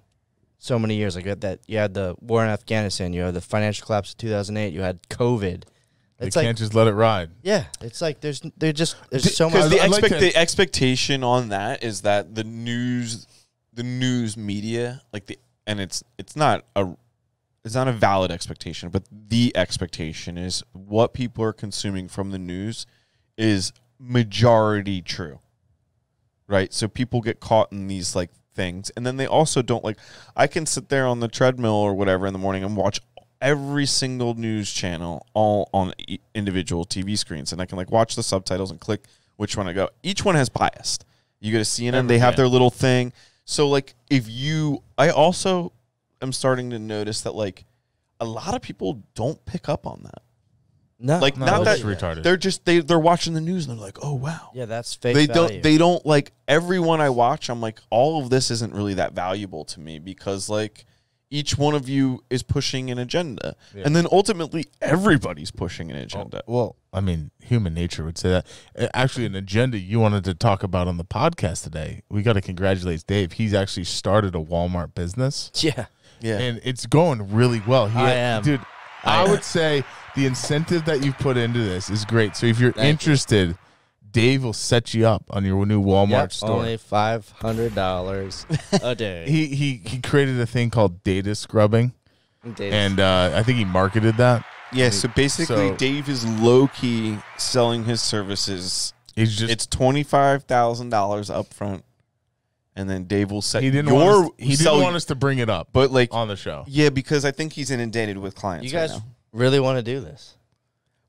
so many years. Like you had the war in Afghanistan, you had the financial collapse of 2008, you had COVID. They It's like, can't just let it ride. yeah, it's like there's so much. because I'd like to- the expectation on that is that the news media, like it's not a valid expectation, but the expectation is what people are consuming from the news is majority true, right? So people get caught in these like things, and then they also don't like. I can sit there on the treadmill or whatever in the morning and watch every single news channel all on individual TV screens, and I can like watch the subtitles and click which one I go. Each one has bias. You go to CNN, they have their little thing. So like I also am starting to notice that like a lot of people don't pick up on that. No, Like No, not that's that retarded. they're just they're watching the news and they're like, oh wow. yeah, that's fake. They value. don't like everyone I watch. I'm like, all of this isn't really that valuable to me because like each one of you is pushing an agenda, and then ultimately everybody's pushing an agenda. Well, I mean, human nature would say that. Actually, an agenda you wanted to talk about on the podcast today. We got to congratulate Dave. He's actually started a Walmart business, Yeah, Yeah, and it's going really well. Dude. I would say the incentive that you've put into this is great. So if you're interested, Dave will set you up on your new Walmart store. only $500 a day. He created a thing called data scrubbing, and I think he marketed that. yeah. So basically, So- Dave is low key selling his services. He's just It's $25,000 up front, and then Dave will set He didn't want us to bring it up, but like on the show. Yeah, because I think he's inundated with clients. You guys right now. really want to do this?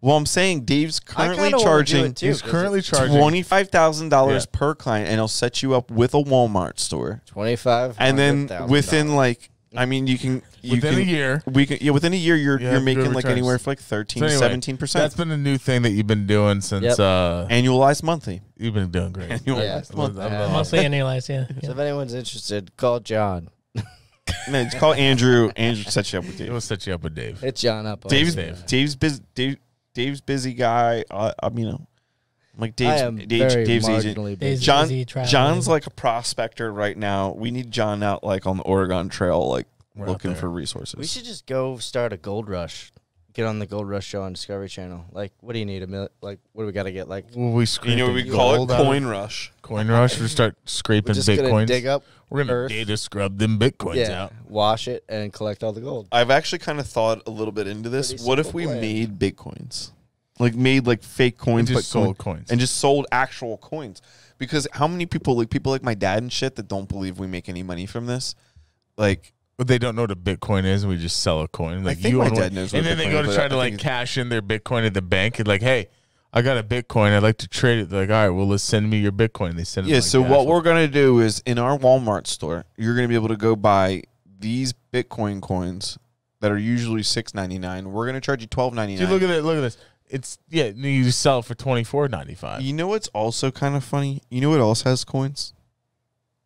Well, I'm saying Dave's currently too, charging. He's currently charging $25,000 per client, and he'll set you up with a Walmart store. 25, and then within like, I mean, within a year. Within a year, you're making like returns. anywhere from like 13 to 17%. That's been a new thing that you've been doing since annualized monthly. You've been doing great. Annualized monthly. Monthly annualized, yeah. So if anyone's interested, call John. No, just call Andrew. Andrew set you up with Dave. We'll set you up with Dave. Hit John up. Dave's busy guy. I'm like Dave's agent. John's like a prospector right now. We need John out like on the Oregon Trail, like looking for resources. We should just go start a gold rush. Get on the Gold Rush show on Discovery Channel. Like, what do you need? Like, what do we got to get? Like, we call it Coin Rush. Coin Rush. We start scraping bitcoins. Dig up. We're gonna data scrub them bitcoins out. Wash it and collect all the gold. I've actually kind of thought a little bit into this. What if we made bitcoins, made fake coins, and just sold coins, and just sold actual coins? Because how many people like my dad and shit that don't believe we make any money from this, like. But they don't know what a Bitcoin is, and we just sell a coin. Like I think my dad knows what and then they go to try to cash in their Bitcoin at the bank and like, hey, I got a Bitcoin, I'd like to trade it. They're like, all right, well, let's send me your Bitcoin. They send it. Yeah, so what we're gonna do is in our Walmart store, you're gonna be able to go buy these Bitcoin coins that are usually $6.99. We're gonna charge you $12.99. Look at it. Look at this. It's you sell it for $24.95. You know what's also kind of funny? You know what else has coins?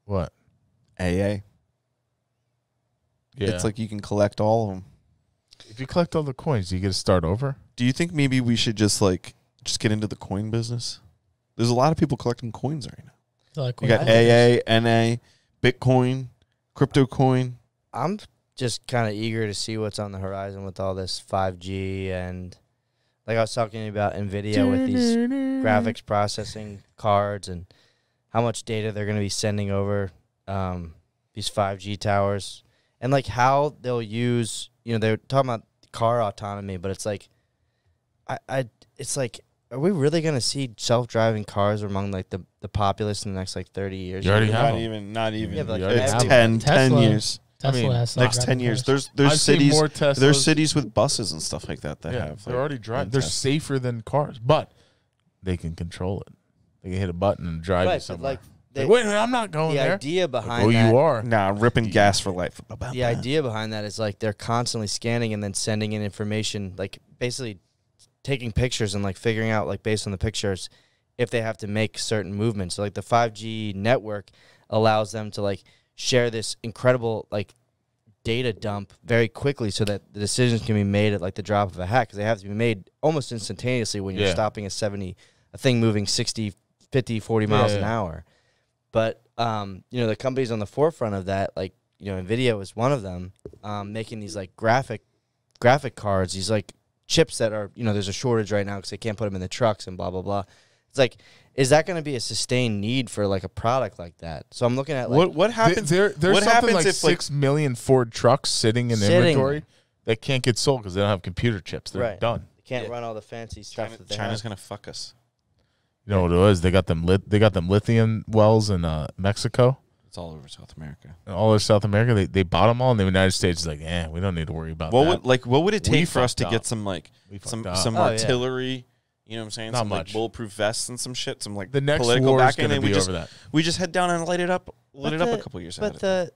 What? AA. Yeah. It's like you can collect all of them. If you collect all the coins, do you get to start over? Do you think maybe we should just get into the coin business? There's a lot of people collecting coins right now. You got AA, NA, Bitcoin, crypto coin. I'm just kind of eager to see what's on the horizon with all this 5G and like I was talking about NVIDIA with these graphics processing cards and how much data they're going to be sending over these 5G towers. And, like, how they'll use, they're talking about car autonomy, but it's like, it's like, are we really going to see self-driving cars among, like, the populace in the next, like, 30 years? You already have Not even. Yeah, but it's 10 years. Tesla has next 10 years. There's cities with buses and stuff like that have. They're already driving. They're safer than cars, but they can control it. They can hit a button and drive you somewhere. Wait, I'm not going there. The idea behind that. Oh, you are. Nah, ripping gas for life. The idea behind that is like they're constantly scanning and then sending in information, like basically taking pictures and like figuring out like based on the pictures if they have to make certain movements. So like the 5G network allows them to like share this incredible like data dump very quickly so that the decisions can be made at like the drop of a hat because they have to be made almost instantaneously when you're stopping a thing moving 60, 50, 40 miles an hour. But, the companies on the forefront of that, like, NVIDIA was one of them, making these, like, graphic cards, these, like, chips that are, there's a shortage right now because they can't put them in the trucks and blah, blah, blah. It's like, is that going to be a sustained need for, like, a product like that? So I'm looking at, like... What happens? There's what something happens like if 6 million Ford trucks sitting in inventory that can't get sold because they don't have computer chips. They're done. They can't run all the fancy stuff that they China's have. going to fuck us. You know what it was? They got them lithium wells in Mexico. It's all over South America. All over South America, they bought them all, and the United States is like, we don't need to worry about that. What would it take for us to get some artillery? You know what I'm saying? Not some much. Bulletproof vests and some shit. Some like the next political war is backing, going to be over that. We just head down and light it up a couple years. But I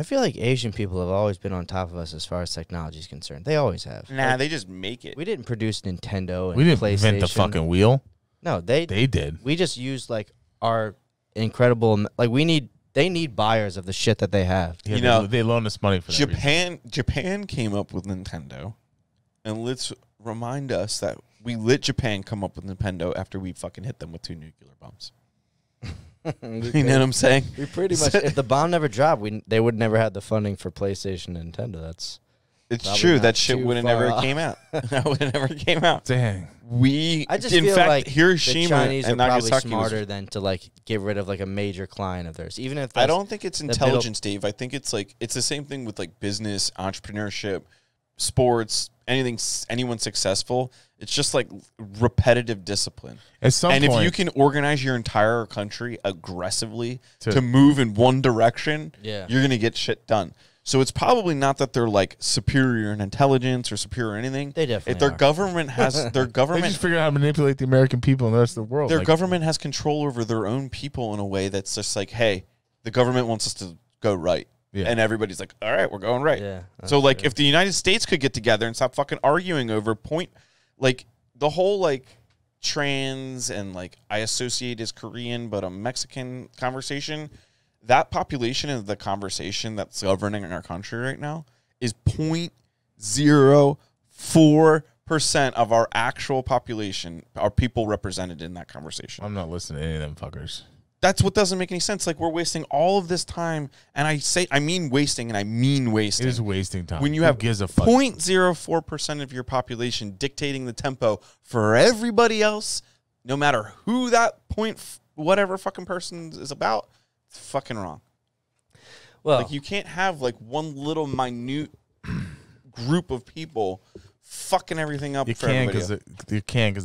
feel like Asian people have always been on top of us as far as technology is concerned. They always have. Nah, they just make it. We didn't produce Nintendo and we didn't PlayStation. invent the fucking wheel. No, they did. We just used like our incredible they need buyers of the shit that they have. Yeah, they loan us money for that Japan came up with Nintendo, and let's remind us that we let Japan come up with Nintendo after we fucking hit them with 2 nuclear bombs. You know what I'm saying? We pretty much if the bomb never dropped, they would never had the funding for PlayStation and Nintendo. It's true. That shit would have never came out. That would have never came out. Dang. I just feel like Hiroshima the Chinese and are probably Nagasaki smarter than to like get rid of like a major client of theirs. Even if I don't think it's intelligence, Dave. I think it's the same thing with like business, entrepreneurship. sports, anyone successful, it's just like repetitive discipline. At some point, if you can organize your entire country aggressively to move in one direction, you're going to get shit done. So it's probably not that they're like superior in intelligence or superior in anything. They definitely if their are. government has their government, they just figured out how to manipulate the American people and the rest of the world. Their government has control over their own people in a way that's just like, hey, the government wants us to go right. Yeah. And everybody's like, all right, we're going right. Yeah, so like if the United States could get together and stop fucking arguing over like the whole like trans and like I associate as Korean but a Mexican conversation, that population of the conversation that's governing our country right now is 0.04% of our actual population are people represented in that conversation. I'm not listening to any of them fuckers. That's what doesn't make any sense. Like, we're wasting all of this time, and I mean wasting, and I mean wasting. It is wasting time. When you have 0.04% of your population dictating the tempo for everybody else, no matter who that whatever fucking person is about, it's fucking wrong. Well, like, you can't have like one little minute group of people fucking everything up. You can't because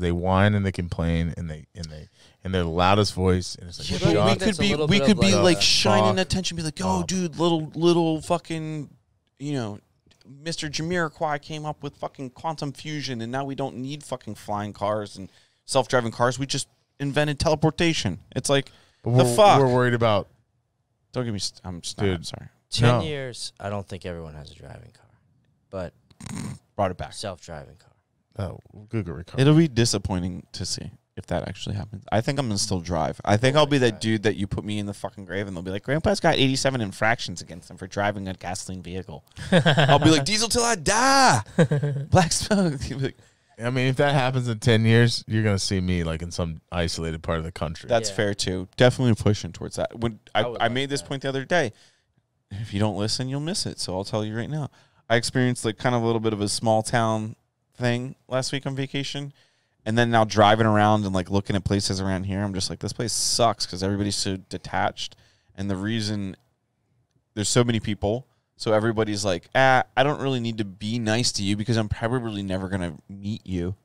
they whine and they complain and they're the loudest voice. And it's like, we could be like shining attention, be like, oh, dude, little fucking, Mr. Jamiroquai came up with fucking quantum fusion, and now we don't need fucking flying cars and self-driving cars. We just invented teleportation. It's like, the fuck. We're worried about. Don't give me. I'm sorry. 10 years, I don't think everyone has a driving car, but brought it back. Self-driving car. Oh, Google car. It'll be disappointing to see if that actually happens. I think I'm gonna still drive. I think I'll be that dude that you put me in the fucking grave, and they'll be like, "Grandpa's got 87 infractions against him for driving a gasoline vehicle." I'll be like, "Diesel till I die." Black smoke. I mean, if that happens in 10 years, you're going to see me like in some isolated part of the country. That's fair, too. Definitely pushing towards that. When I made this point the other day, if you don't listen, you'll miss it. So I'll tell you right now. I experienced like kind of a little bit of a small town thing last week on vacation. And then now driving around and like looking at places around here, I'm just like, this place sucks because everybody's so detached. And the reason there's so many people. So everybody's like, I don't really need to be nice to you because I'm probably never going to meet you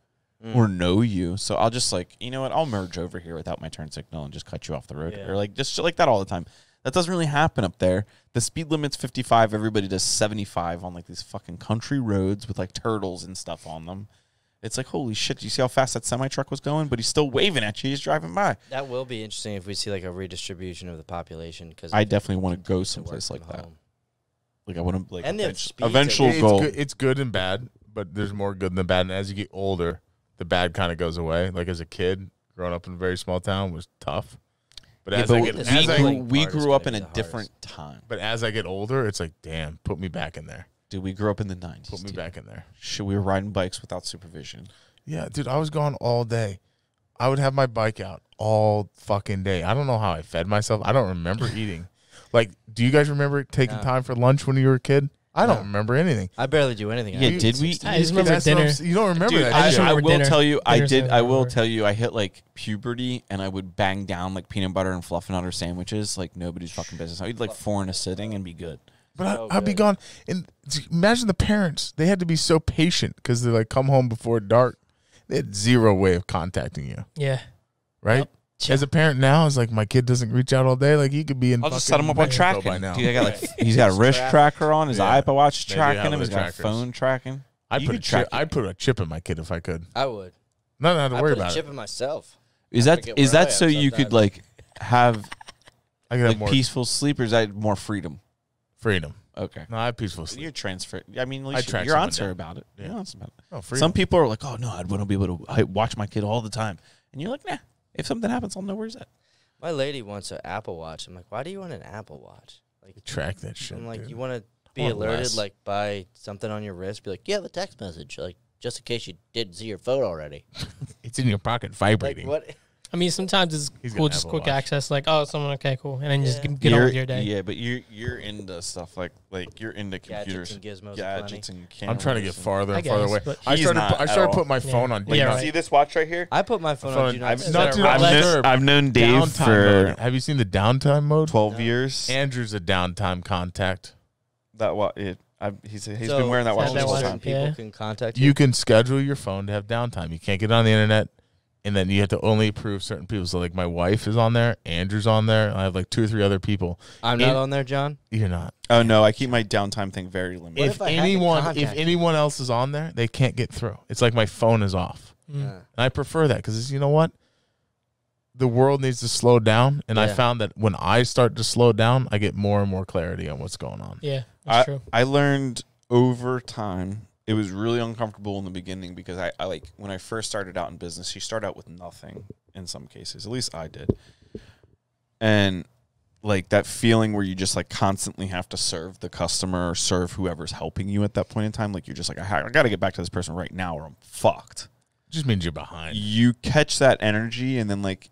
or know you. So I'll just like, you know what? I'll merge over here without my turn signal and just cut you off the road. Or like just shit like that all the time. That doesn't really happen up there. The speed limit's 55. Everybody does 75 on like these fucking country roads with like turtles and stuff on them. It's like, holy shit, do you see how fast that semi-truck was going? But he's still waving at you. He's driving by. That will be interesting if we see like a redistribution of the population. Because I definitely want to go someplace like that. Like I want to like and eventual goal. It's good and bad, but there's more good than bad. And as you get older, the bad kind of goes away. Like as a kid, growing up in a very small town was tough. But we grew up in a different time. But as I get older, it's like, damn, put me back in there. Dude, we grew up in the 90s. Put me back in there. Shit, we were riding bikes without supervision. Yeah, dude, I was gone all day. I would have my bike out all fucking day. I don't know how I fed myself. I don't remember eating. Like, do you guys remember taking time for lunch when you were a kid? I don't remember anything. I barely do anything. Yeah, did we? I just remember dinner. You don't remember Dude, that? I will tell you, I did. I will tell you, I hit like puberty, and I would bang down like peanut butter and Fluffernutter sandwiches like nobody's fucking business. I'd eat like 4 in a sitting and be good. But I'd be gone. And imagine the parents. They had to be so patient because they like come home before dark. They had zero way of contacting you. Yeah. Right? Yep. As a parent now, it's like my kid doesn't reach out all day. Like he could be in. I'll just set him up on tracking. By now. Dude, I got like he's got a wrist tracker on. His iPod Watch tracking him. He's got a phone tracking. I'd put a chip in my kid if I could. I would. Not have to worry about it. I'd put a chip in myself. Is that so you could like have like more peaceful sleep, or is that more freedom? Freedom. Okay. No, I have peaceful sleep. You're transfer. I mean, at least you're honest about it. Yeah. You're honest about it. Oh, freedom. Some people are like, oh no, I'd want to be able to watch my kid all the time, and you're like, nah. If something happens, I'll know where's that. My lady wants an Apple Watch. I'm like, why do you want an Apple Watch? Like, track that shit. I'm like, dude. you want to be alerted like by something on your wrist? Be like, yeah, the text message, like just in case you didn't see your phone already. It's in your pocket, vibrating. Like, what? I mean, sometimes it's cool, just quick access. Like, oh, someone, okay, cool, and then just get on with your day. Yeah, but you're into stuff like you're into computers, gadgets and cameras. I'm trying to get farther and farther away. I started putting my phone on. Yeah, see this watch right here? I put my phone on. I've known Dave for. Have you seen the downtime mode? 12 years. Andrew's a downtime contact. That what? He's been wearing that watch that this whole watch. time. People Yeah. can contact you. You can schedule your phone to have downtime. You can't get on the internet, and then you have to only approve certain people. So, like, my wife is on there, Andrew's on there. I have like 2 or 3 other people. I'm not on there, John. You're not. Oh no, I keep my downtime thing very limited. If if I had to anyone, if contact anyone else is on there, they can't get through. It's like my phone is off, and I prefer that because you know what? The world needs to slow down, and I Yeah. found that when I start to slow down, I get more and more clarity on what's going on. Yeah, that's true. I learned over time. It was really uncomfortable in the beginning because I like when I first started out in business, you start out with nothing in some cases. At least I did. And like that feeling where you just like constantly have to serve the customer or serve whoever's helping you at that point in time. Like you're just like, I got to get back to this person right now or I'm fucked. It just means you're behind. You catch that energy and then like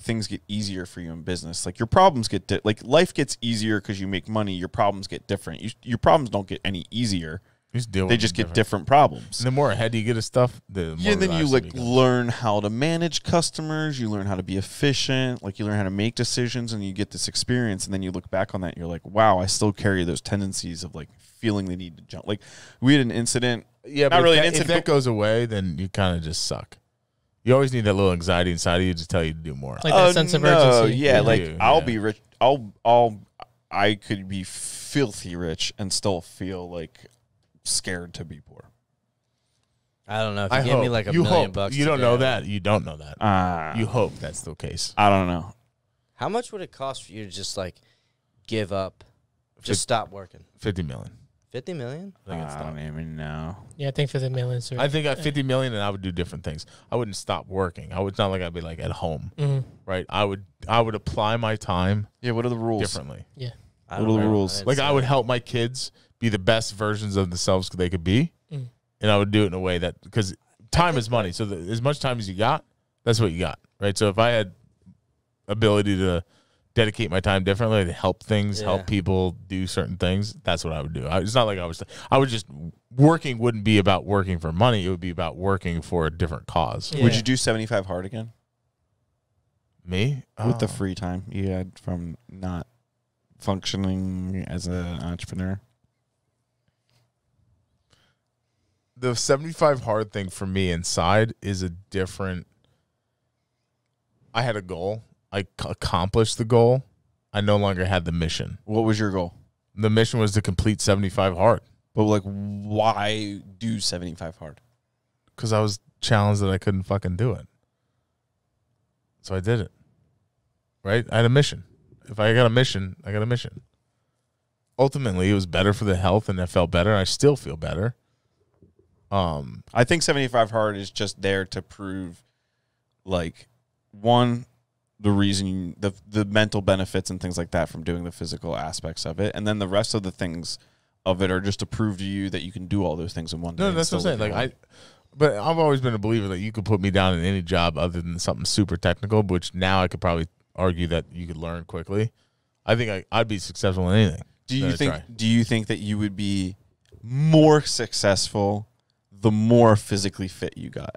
things get easier for you in business. Like your problems get like life gets easier because you make money. Your problems get different. Your problems don't get any easier. They just get different problems. And the more ahead you get of stuff, the more and then you relaxed like it becomes. learn how to manage customers. You learn how to be efficient. Like you learn how to make decisions, and you get this experience. And then you look back on that, and you're like, wow, I still carry those tendencies of like feeling the need to jump. Like we had an incident. Yeah, not but really if an that, incident. if that goes away, then you kind of just suck. You always need that little anxiety inside of you to tell you to do more. Like that sense of urgency. Yeah, You like do, I'll yeah. be rich. I could be filthy rich and still feel like scared to be poor. I don't know. If I you give me hope. like a You million hope. bucks, You don't today, know that. You don't know that. You hope that's the case. I don't know. How much would it cost for you to just like give up, just stop working? 50 million. 50 million? I don't even know. Yeah, I think for the millions. I think at 50 million, and I would do different things. I wouldn't stop working. It's not like I'd be like at home, right? I would apply my time. Yeah, what are the rules? Differently. Yeah. I What don't are the know. rules? Like I would help my kids be the best versions of themselves they could be, and I would do it in a way that because time is money. So as much time as you got, that's what you got, right? So if I had ability to dedicate my time differently to help things, help people do certain things, that's what I would do. It's not like I would just working wouldn't be about working for money. It would be about working for a different cause. Yeah. Would you do 75 hard again Me with the free time you had from not functioning as an entrepreneur? The 75 hard thing for me inside is a different. I had a goal. I accomplished the goal. I no longer had the mission. What was your goal? The mission was to complete 75 hard But like, why do 75 hard? because I was challenged that I couldn't fucking do it. So I did it. Right? I had a mission. If I got a mission, I got a mission. Ultimately, it was better for the health, and I felt better. I still feel better. I think 75 hard is just there to prove, like, one, the reason, the mental benefits and things like that from doing the physical aspects of it, and then the rest of the things of it are just to prove to you that you can do all those things in one day. No, and that's what I'm still saying. live your Like but I've always been a believer that you could put me down in any job other than something super technical, which now I could probably argue that you could learn quickly. I think I'd be successful in anything. Do you think that you would be more successful the more physically fit you got?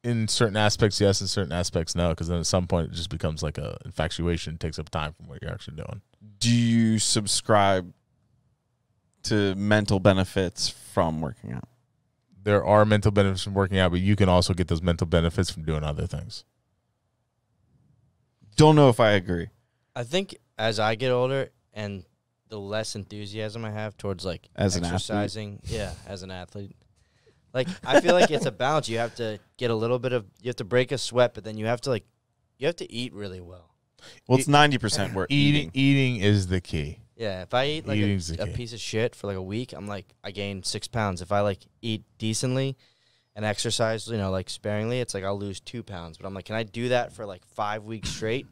In certain aspects, yes. In certain aspects, no. Because then at some point, it just becomes like a infatuation. It takes up time from what you're actually doing. Do you subscribe to mental benefits from working out? There are mental benefits from working out, but you can also get those mental benefits from doing other things. Don't know if I agree. I think as I get older and the less enthusiasm I have towards like As an athlete? exercising, as an athlete, like I feel like it's a balance. You have to get a little bit of, you have to break a sweat, but then you have to eat really well. Well, it's 90% work. Eating is the key. Yeah, if I eat like Eating's the a key. piece of shit for like a week, I'm like, I gain 6 pounds. If I like eat decently and exercise, like sparingly, it's like I'll lose 2 pounds. But I'm like, can I do that for like 5 weeks straight?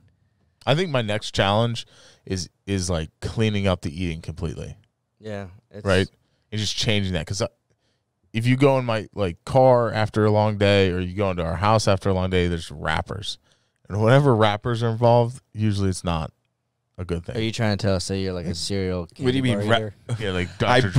I think my next challenge is like cleaning up the eating completely. Yeah. Right? And just changing that. Because if you go in my car after a long day or you go into our house after a long day, there's wrappers. And whenever wrappers are involved, usually it's not a good thing. Are you trying to tell us that you're like a serial What do you mean, eater? Yeah, like Dr.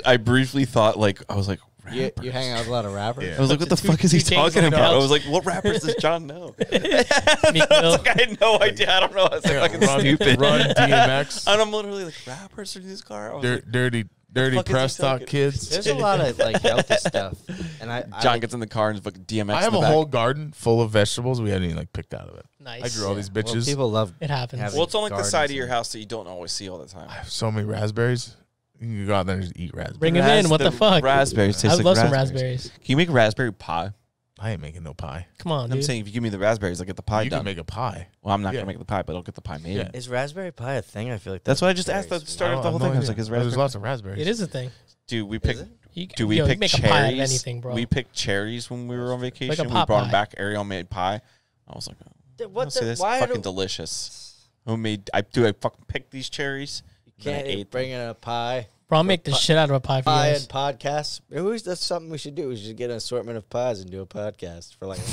I briefly thought, I was like, You hang out with a lot of rappers? Yeah. I was like, what the fuck is he Two Chainz talking about? Dogs. I was like, what rappers does John know? Meek I Mill. was like, I had no idea. I don't know. I was like, fucking stupid. Run DMX. And I'm literally like, rappers are in this car? I was like, Dirty Dirty fuck is he press talk, talking? kids. There's a lot of like healthy stuff, and John gets in the car and fucking DMX. I have in a the back. whole garden full of vegetables. We haven't even like picked out of it. Nice. I grew all these Well, bitches. people love It happens. having Well, it's on like the side of gardens your and- house that you don't always see all the time. I have so many raspberries. You can go out there and just eat raspberries. Bring 'em in. What the fuck? Raspberries I taste love like some raspberries. raspberries. Can you make raspberry pie? I ain't making no pie. Come on, I'm dude. saying if you give me the raspberries, I'll get the pie You done. can make a pie. Well, I'm not Yeah. gonna make the pie, but I'll get the pie made. Yeah. Is raspberry pie a thing? I feel like That's what I just asked at the start of the whole thing. I was like, is There's raspberry? lots of raspberries. It is a thing. Dude, we picked. it? You, Dude, we yo, you picked make a pie out of cherries. anything, bro. We picked cherries when we were on vacation. We pot brought pie. them back. Ariel made pie. I was like, oh, What say this why fucking do, delicious. Homemade. I fucking picked these cherries. you and I can't ate bring in a pie? Bro, I'll make the shit out of a pie for you Pie guys. and podcasts. Maybe that's something we should do. We should get an assortment of pies and do a podcast for like an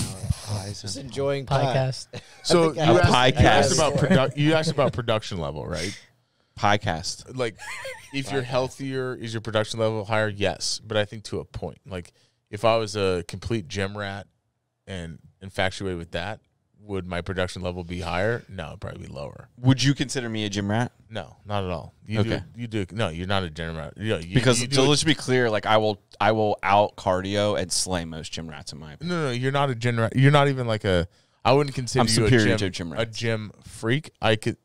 hour. Just enjoying pie. Podcast. So I think I you have- asked I about have- you asked about production level, right? Piecast. Like, if you're healthier, is your production level higher? Yes, but I think to a point. Like, if I was a complete gym rat and infatuated with that, would my production level be higher? No, it'd probably be lower. Would you consider me a gym rat? No, not at all. You Okay. do. No, you're not a gym rat. Because you do so it- let's be clear, like I will out cardio and slay most gym rats in my opinion. no, you're not a gym rat. You're not even like a. I wouldn't consider I'm you superior a to gym, a gym a rat. gym freak. I could.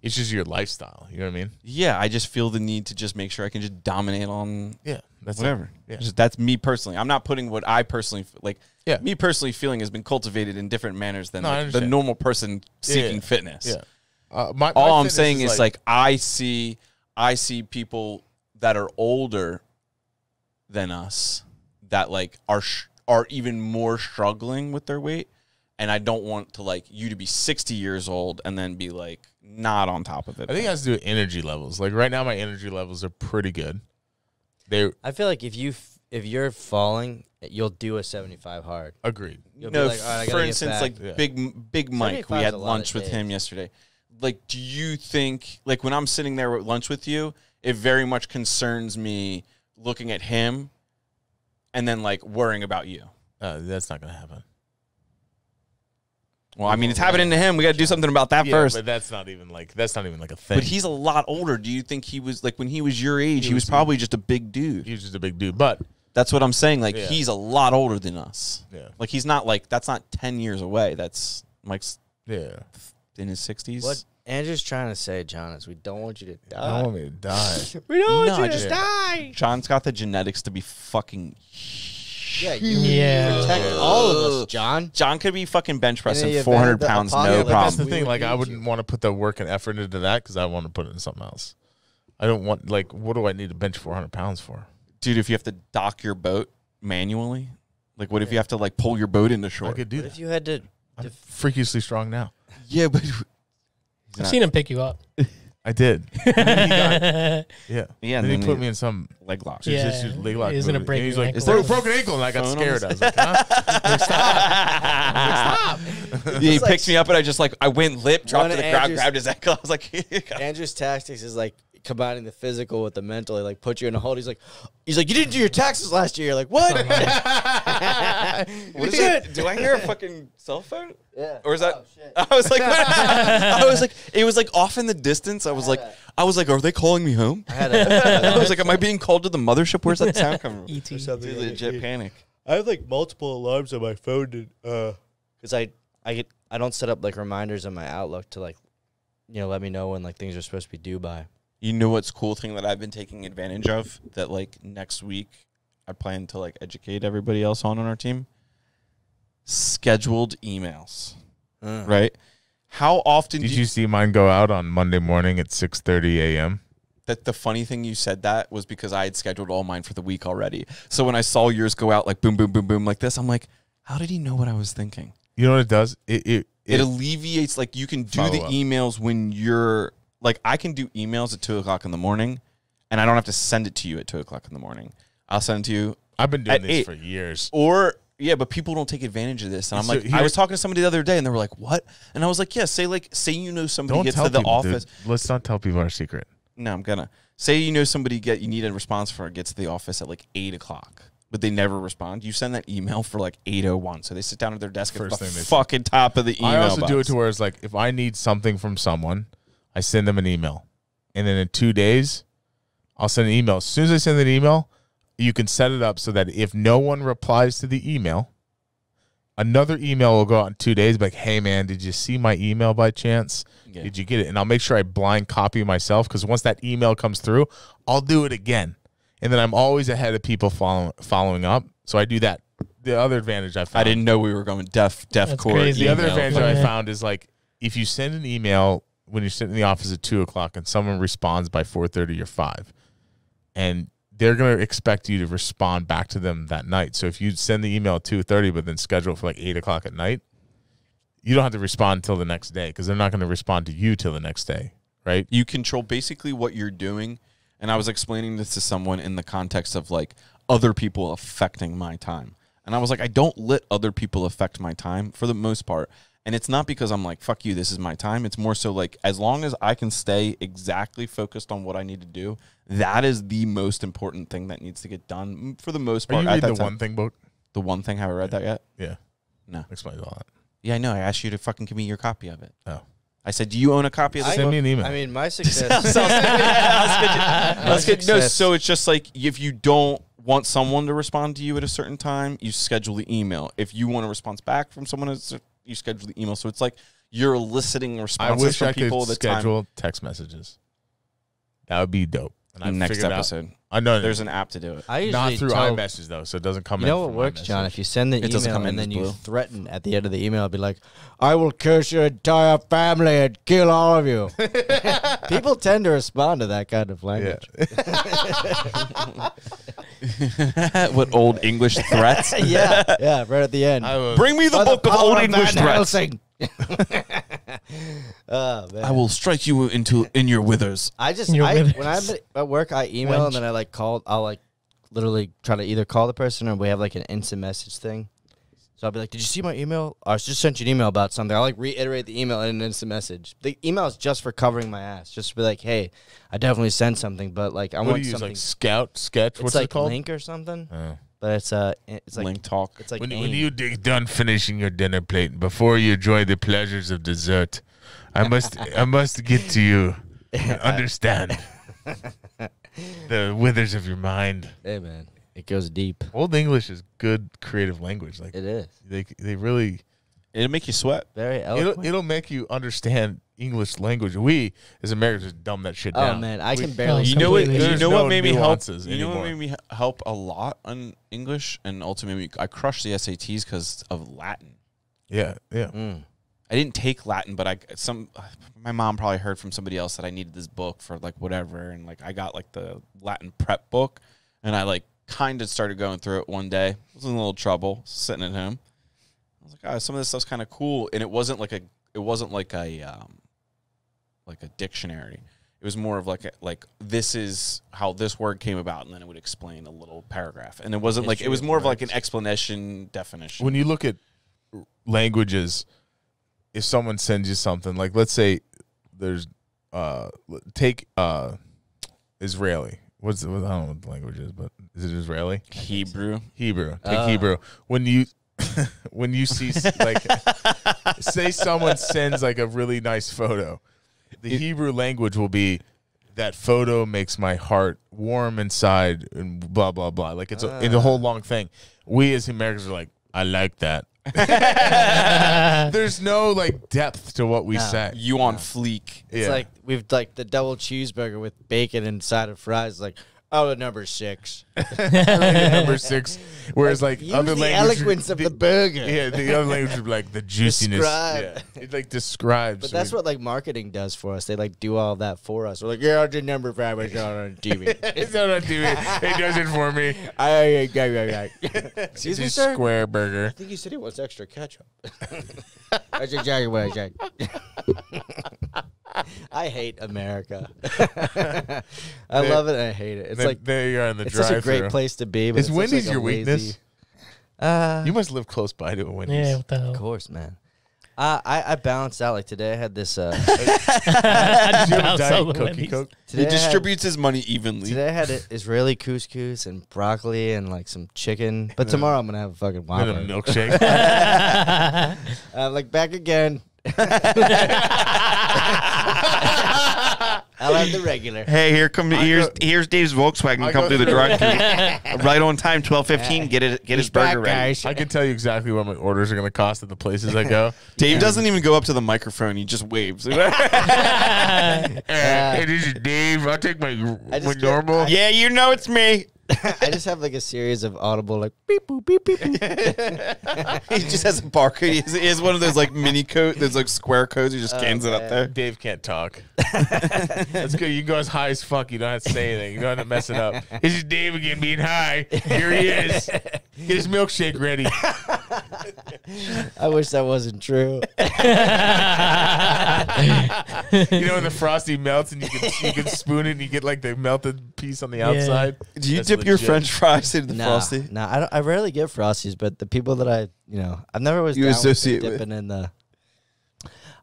It's just your lifestyle. You know what I mean? Yeah, I just feel the need to just make sure I can just dominate on Yeah, that's whatever. Yeah. That's me personally. I'm not putting what I personally like. Yeah. Me personally feeling has been cultivated in different manners than No, I the understand. normal person seeking Yeah. fitness. Yeah. My All I'm fitness saying is like I see people that are older than us that like are even more struggling with their weight, and I don't want to like you to be 60 years old and then be like not on top of it. I think it has to do with energy levels. Like right now, my energy levels are pretty good. I feel like if you're falling, you'll do a 75 hard. Agreed. You'll No, be like, all right, I for gotta get instance, back. like Yeah. Big Mike, 75 we is had a lot lunch of with him days. yesterday. Like, do you think like when I'm sitting there at lunch with you, it very much concerns me looking at him and then like worrying about you? That's not gonna happen. Well, I mean, it's happening to him. We got to do something about that first. but that's not even like a thing. But he's a lot older. Do you think he was like when he was your age? He was was- probably just a big dude. he's just a big dude. But That's what I'm saying. Like Yeah. he's a lot older than us. yeah, Like he's not like that's not 10 years away. That's Mike's yeah. in his 60s. What Andrew's trying to say, John, is we don't want you to I die. don't want me to die. We don't No, want I you just- to die. John's got the genetics to be fucking. Yeah, you Yeah. protect all of us, John. John could be fucking bench pressing the event 400 of the pounds, no apocalypse, Like, that's the problem. We thing. would Like, I need wouldn't you. want to put the work and effort into that because I want to put it in something else. I don't want like. What do I need to bench 400 pounds for? Dude, if you have to dock your boat manually, like what if you have to like pull your boat into I shore? could do What that. if you had to? I'm freakishly strong now. Yeah, but I've seen him pick you up. I did. Yeah. yeah, And then he put me in some. leg locks. Yeah. Just his leg lock He was gonna movie. break And he's your like, ankle. broken ankle, and I got Phone on scared. I his- was like, huh? Yeah, he It's like- picked me up and I just like I went lip, dropped One to the of ground, Andrew's- grabbed his ankle. I was like, Andrew's tactics is like combining the physical with the mental. He like put you in a hold. He's like, you didn't do your taxes last year. You're like, what? what is it? Do I hear a fucking cell phone? Yeah. Or is that? Oh, shit. I was like, I was like, it was like off in the distance. I was like, are they calling me home? I had a, I was like, am I being called to the mothership? Where's that sound coming from? E.T. Dude, legit panic. I have like multiple alarms on my phone because I don't set up like reminders on my Outlook to like, let me know when like things are supposed to be due by. You know what's cool thing that I've been taking advantage of that like next week I plan to like educate everybody else on our team? Scheduled emails, right? How often Did you see mine go out on Monday morning at 6:30 a.m.? That the funny thing you said that was because I had scheduled all mine for the week already. So when I saw yours go out like boom, boom, boom, boom like this, I'm like, how did he know what I was thinking? You know what it does? It alleviates like you can do Follow the up. emails when you're like I can do emails at 2:00 in the morning, and I don't have to send it to you at 2:00 in the morning. I'll send it to you, I've been doing at this 8. for years. or yeah, but people don't take advantage of this. And I'm So like, I here- was talking to somebody the other day, and they were like, "What?" And I was like, "Yeah, say you know somebody Don't gets tell to the people, office." dude. Let's not tell people our secret. No, I'm gonna say you know somebody you need a response for gets to the office at like 8:00, but they never respond. You send that email for like 8:01, so they sit down at their desk First at the thing they say. fucking top of the email. I also do box. it to where it's like if I need something from someone, I send them an email, and then in 2 days, I'll send an email. As soon as I send an email, you can set it up so that if no one replies to the email, another email will go out in 2 days. Like, hey, man, did you see my email by chance? Yeah. Did you get it? And I'll make sure I blind copy myself because once that email comes through, I'll do it again. And then I'm always ahead of people following up. So I do that. The other advantage I found. I didn't know we were going deaf core. crazy. The other email. advantage I found is like if you send an email when you're sitting in the office at 2 o'clock and someone responds by 4:30 or 5, and they're going to expect you to respond back to them that night. So if you send the email at 2:30 but then schedule it for like 8 o'clock at night, you don't have to respond until the next day because they're not going to respond to you till the next day, right? You control basically what you're doing. And I was explaining this to someone in the context of like other people affecting my time. And I was like, I don't let other people affect my time for the most part. And it's not because I'm like, fuck you, this is my time. It's more so like, as long as I can stay exactly focused on what I need to do, that is the most important thing that needs to get done for the most part. Are you reading the One Thing book? The One Thing, have I read that yet? Yeah. No. Explains all that. Yeah, I know. I asked you to fucking give me your copy of it. Oh. I said, do you own a copy of this Send book? me an email. I mean, my success. That's good. No, success. so it's just like if you don't want someone to respond to you at a certain time, you schedule the email. If you want a response back from someone, you schedule the email. So it's like you're eliciting I responses wish from I people could at the time. schedule text messages. That would be dope. And I Next figured out- episode. I know There's an app to do it. I usually not through tell, iMessage though, so it doesn't come You in. know what from works, John? iMessage. If you send the It doesn't email come in and then as you blue. threaten at the end of the email, be like, "I will curse your entire family and kill all of you." People tend to respond to that kind of language. What old English threats? yeah, right at the end. I will- Bring me the By book of power old Van English threats. Helsing. Oh, man. I will strike you in your withers. I just Your withers. when I'm at work, I email and then I like call. I'll like literally try to either call the person or we have like an instant message thing. So I'll be like, "Did you see my email? I just sent you an email about something." I'll like reiterate the email in an instant message. The email is just for covering my ass, just to be like, "Hey, I definitely sent something, but like I What do want you use, something." like Scout, Sketch? It's What's like it called? Link or something, Oh. but it's like Link talk. It's like When AIM. you dig done finishing your dinner plate, before you enjoy the pleasures of dessert, I must get to you and understand the withers of your mind. Hey man, it goes deep. Old English is good creative language. Like It is they really It'll make you sweat. very eloquent. it'll make you understand English language. We as Americans just dumb that shit Oh down. man, I can Oh, barely. You know what? Completely. You There's know what no made me help? nuances You know what anymore. made me help a lot on English, and ultimately I crushed the SATs because of Latin. Yeah. Mm. I didn't take Latin, but my mom probably heard from somebody else that I needed this book for like whatever, and like I got like the Latin prep book, and I like kind of started going through it one day. I was in a little trouble sitting at home. I was like, oh, some of this stuff's kind of cool, and it wasn't like a dictionary. It was more of like this is how this word came about, and then it would explain a little paragraph, and it wasn't like it was more of like an explanation definition. When you look at languages, if someone sends you something, like let's say there's take Israeli. I don't know what the language is, but is it Israeli? Hebrew. Hebrew. Take Hebrew. When you see like say someone sends like a really nice photo, the Hebrew language will be that photo makes my heart warm inside and blah blah blah. Like it's a whole long thing. We as Americans are like, I like that. There's no like depth to what we say. You on fleek. It's like we've like the double cheeseburger with bacon inside of fries. Like, oh, the number 6. Number 6. Whereas like Use other the languages, eloquence of the burger. Yeah, the other language would be like the juiciness. Describe. Yeah, it like describes. But so that's what like marketing does for us. They like do all that for us. We're like, yeah, I did number 5. It's not on TV. it's not on TV. It does it for me. Excuse me, It's a sir. square I burger. think you said he wants extra ketchup. That's exactly what I said. I hate America. I love it and I hate it. It's like there you are in the it's drive-thru. such a great place to be. But Is it's Wendy's like a your weakness? lazy- You must live close by to a Wendy's. Yeah, what the hell? Of course, man. I balanced out. Like today, I had this. Did you have a Bounce Diet all the Cookie Wendy's. Coke? Today He I had- distributes his money evenly. Today I had Israeli couscous and broccoli and like some chicken. But tomorrow I'm gonna have a fucking And Whopper. a milkshake. Like back again. I'll have the regular. Hey, here's Dave's Volkswagen. Come through the drive-thru. Right on time, 12:15. Get his burger ready. I can tell you exactly what my orders are going to cost at the places I go. Dave doesn't even go up to the microphone. He just waves. Hey, this is Dave. I'll take my normal. Yeah, you know it's me. I just have like a series of audible like beep boop beep beep. Beep. He just has a barcode. He has one of those like mini code, those like square codes. He just scans it up there. Dave can't talk. That's good. You can go as high as fuck. You don't have to say anything. You don't have to mess it up. This is Dave again being high. Here he is. Get his milkshake ready. I wish that wasn't true. You know when the Frosty melts and you can spoon it and you get like the melted piece on the outside? Do you That's dip your legit. French fries into the No, Frosty? no, I rarely get Frosties, but the people that I've never was You down with associate with. dipping in the.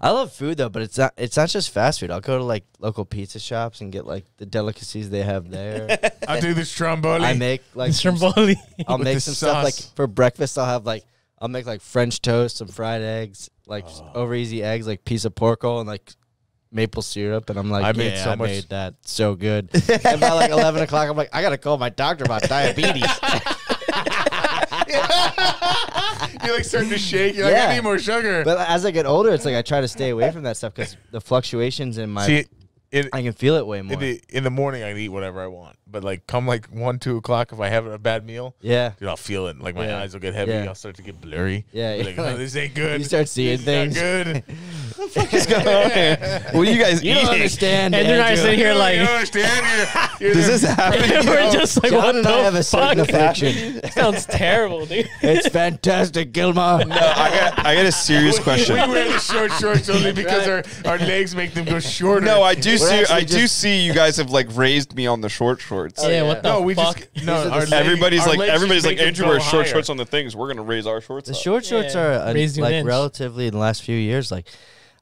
I love food though, but it's not just fast food. I'll go to like local pizza shops and get like the delicacies they have there. I'll do the stromboli. I make like Stromboli. I'll With make the some stuff like sauce. for breakfast. I'll make like French toast, some fried eggs, like over easy eggs, like piece of porco and like maple syrup. And I'm like, I made so I much- made that so good. And by like 11 o'clock, I'm like, I gotta call my doctor about diabetes. You're like starting to shake. You're like, Yeah. I need more sugar. But as I get older, it's like I try to stay away from that stuff because the fluctuations in my, See, I can feel it way more. in the morning, I can eat whatever I want. But like come like 1, 2 o'clock, if I have a bad meal, Yeah. dude, I'll feel it. Like my Yeah. eyes will get heavy. Yeah. I'll start to get blurry. Yeah, Be yeah. like, oh, this ain't good. You start seeing This is things. not good. What's going on here? What are you guys You eating? don't understand. And then I Andrew. sit here You don't like, understand? You're Does this happen? we're just like, John what and I have the a certain fuck? affection. Sounds terrible, dude. It's fantastic, Gilmore. No, I got a serious question. We wear the short shorts only because our legs make them go shorter. No, I do We're see. actually I do just- see you guys have like raised me on the short shorts. Yeah, what the No, we fuck? just no. These are the our same- leg- Everybody's our like legs just make them Andrew go wears short higher. shorts on the things. We're gonna raise our shorts. The up. short shorts Yeah, are raised you an like inch. relatively in the last few years. Like,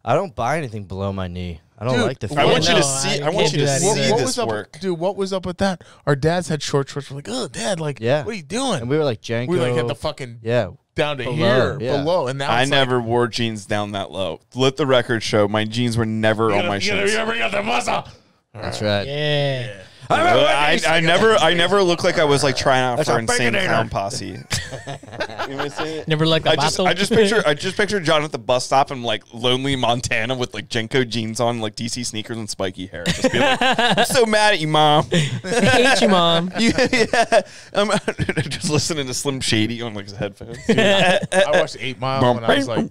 I don't buy anything below my knee. I don't Dude, like the. I feel. want you no, to see. I I want can't you do to that see either. What this was up, work. dude? What was up with that? Our dads had short shorts. We're like, oh, Dad, like, Yeah. what are you doing? And we were like Janko. we like had the fucking yeah. down to Below, here, yeah. below, and now I it's never wore jeans down that low. Let the record show my jeans were never on my you shins. gotta bring out the muscle. That's right. Yeah. I never looked like I was like trying out That's for a Insane Baconator. Clown Posse. You wanna see it? Never like the I just picture John at the bus stop in like lonely Montana with like Jenko jeans on, like DC sneakers and spiky hair. Just be like, I'm so mad at you, Mom. I hate you, Mom. Yeah, I'm just listening to Slim Shady on like his headphones. I watched 8 Mile when I was like, I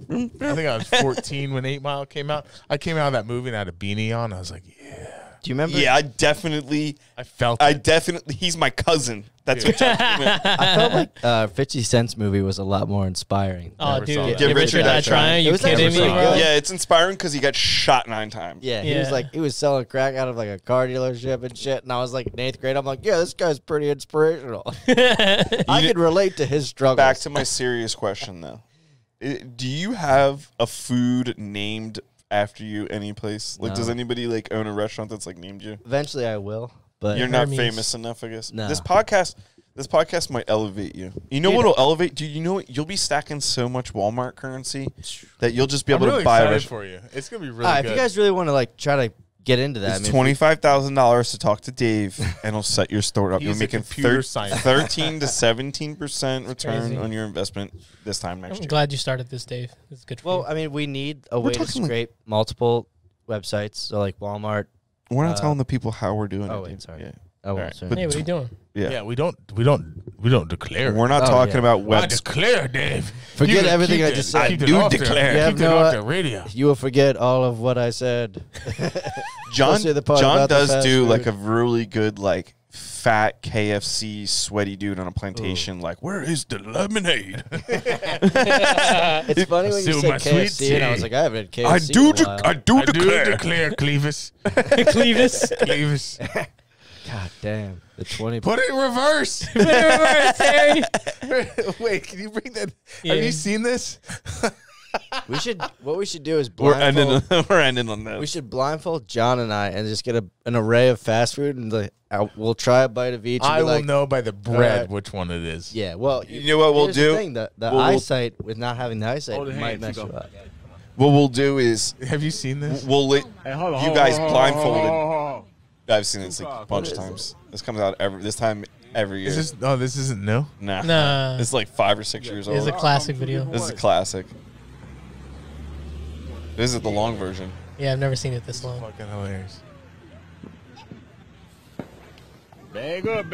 think I was 14 when 8 Mile came out. I came out of that movie and I had a beanie on. I was like, yeah. Do you remember? Yeah, I definitely, he's my cousin. That's what John meant. I felt like 50 Cent's movie was a lot more inspiring. Oh, Never saw dude. that. Get Rich or Die Trying. It You was kidding actually me, pretty bro? good. Yeah, it's inspiring because he got shot 9 times. Yeah, he was Yeah. like, he was selling crack out of like a car dealership and shit. And I was like in 8th grade. I'm like, yeah, this guy's pretty inspirational. I could relate to his struggles. Back to my serious question though. Do you have a food named after you any place? Like, does No. anybody like own a restaurant that's like named you? Eventually, I will. But You're not Hermes. famous enough, I guess. No. This podcast might elevate you. You know what'll elevate? Do you know what? You'll be stacking so much Walmart currency that you'll just be I'm able really to buy a excited restaurant. for you. It's gonna be really if good. you guys really want to like try to get into that, It's $25,000 to talk to Dave, and he'll set your store up. He's You're a making computer scientist. 13 to 17% return crazy. on your investment this time I'm next year. glad you started this, Dave. This is good for well, you. I mean, we need a way to talking like- scrape multiple websites. So like Walmart. We're not telling the people how we're doing oh, it. wait, dude. sorry. Yeah. Oh, well, Alright. sorry. Hey, what are you doing? yeah, we don't declare. We're not Oh, talking yeah. about I webs. declare, Dave. Forget You everything keep I that- just said. keep I it do off there. declare. You have Keep it no- off the radio. You will forget all of what I said. John Especially the part John about the does fast do food. like a really good like fat KFC sweaty dude on a plantation. Like, where is the lemonade? It's funny when you Still said my sweet KFC, and I tea. was like, I haven't had KFC I do in a while. I do I do declare. declare, Clevis. Clevis. Clevis. God damn, the 20. Put it in reverse. Harry. Wait, can you bring that? Yeah. Have you seen this? What we should do is We're ending. blindfold. We're ending on that. We should blindfold John and I, and just get an array of fast food, and like we'll try a bite of each. And I be will like, know by the bread Alright. which one it is. Yeah, well, You know what we'll here's do? The thing, the We'll- eyesight with not having the eyesight Hold the might hands, mess you you go. up. What we'll do is Have you seen this? we'll let you guys blindfolded. I've seen this like a bunch of times. This comes out every year. Is this? Oh, this isn't new. Nah. It's like 5 or 6 years old. It's a classic video. This is a classic. This is the long version. Yeah, I've never seen it this long. Fucking hilarious. Bag up,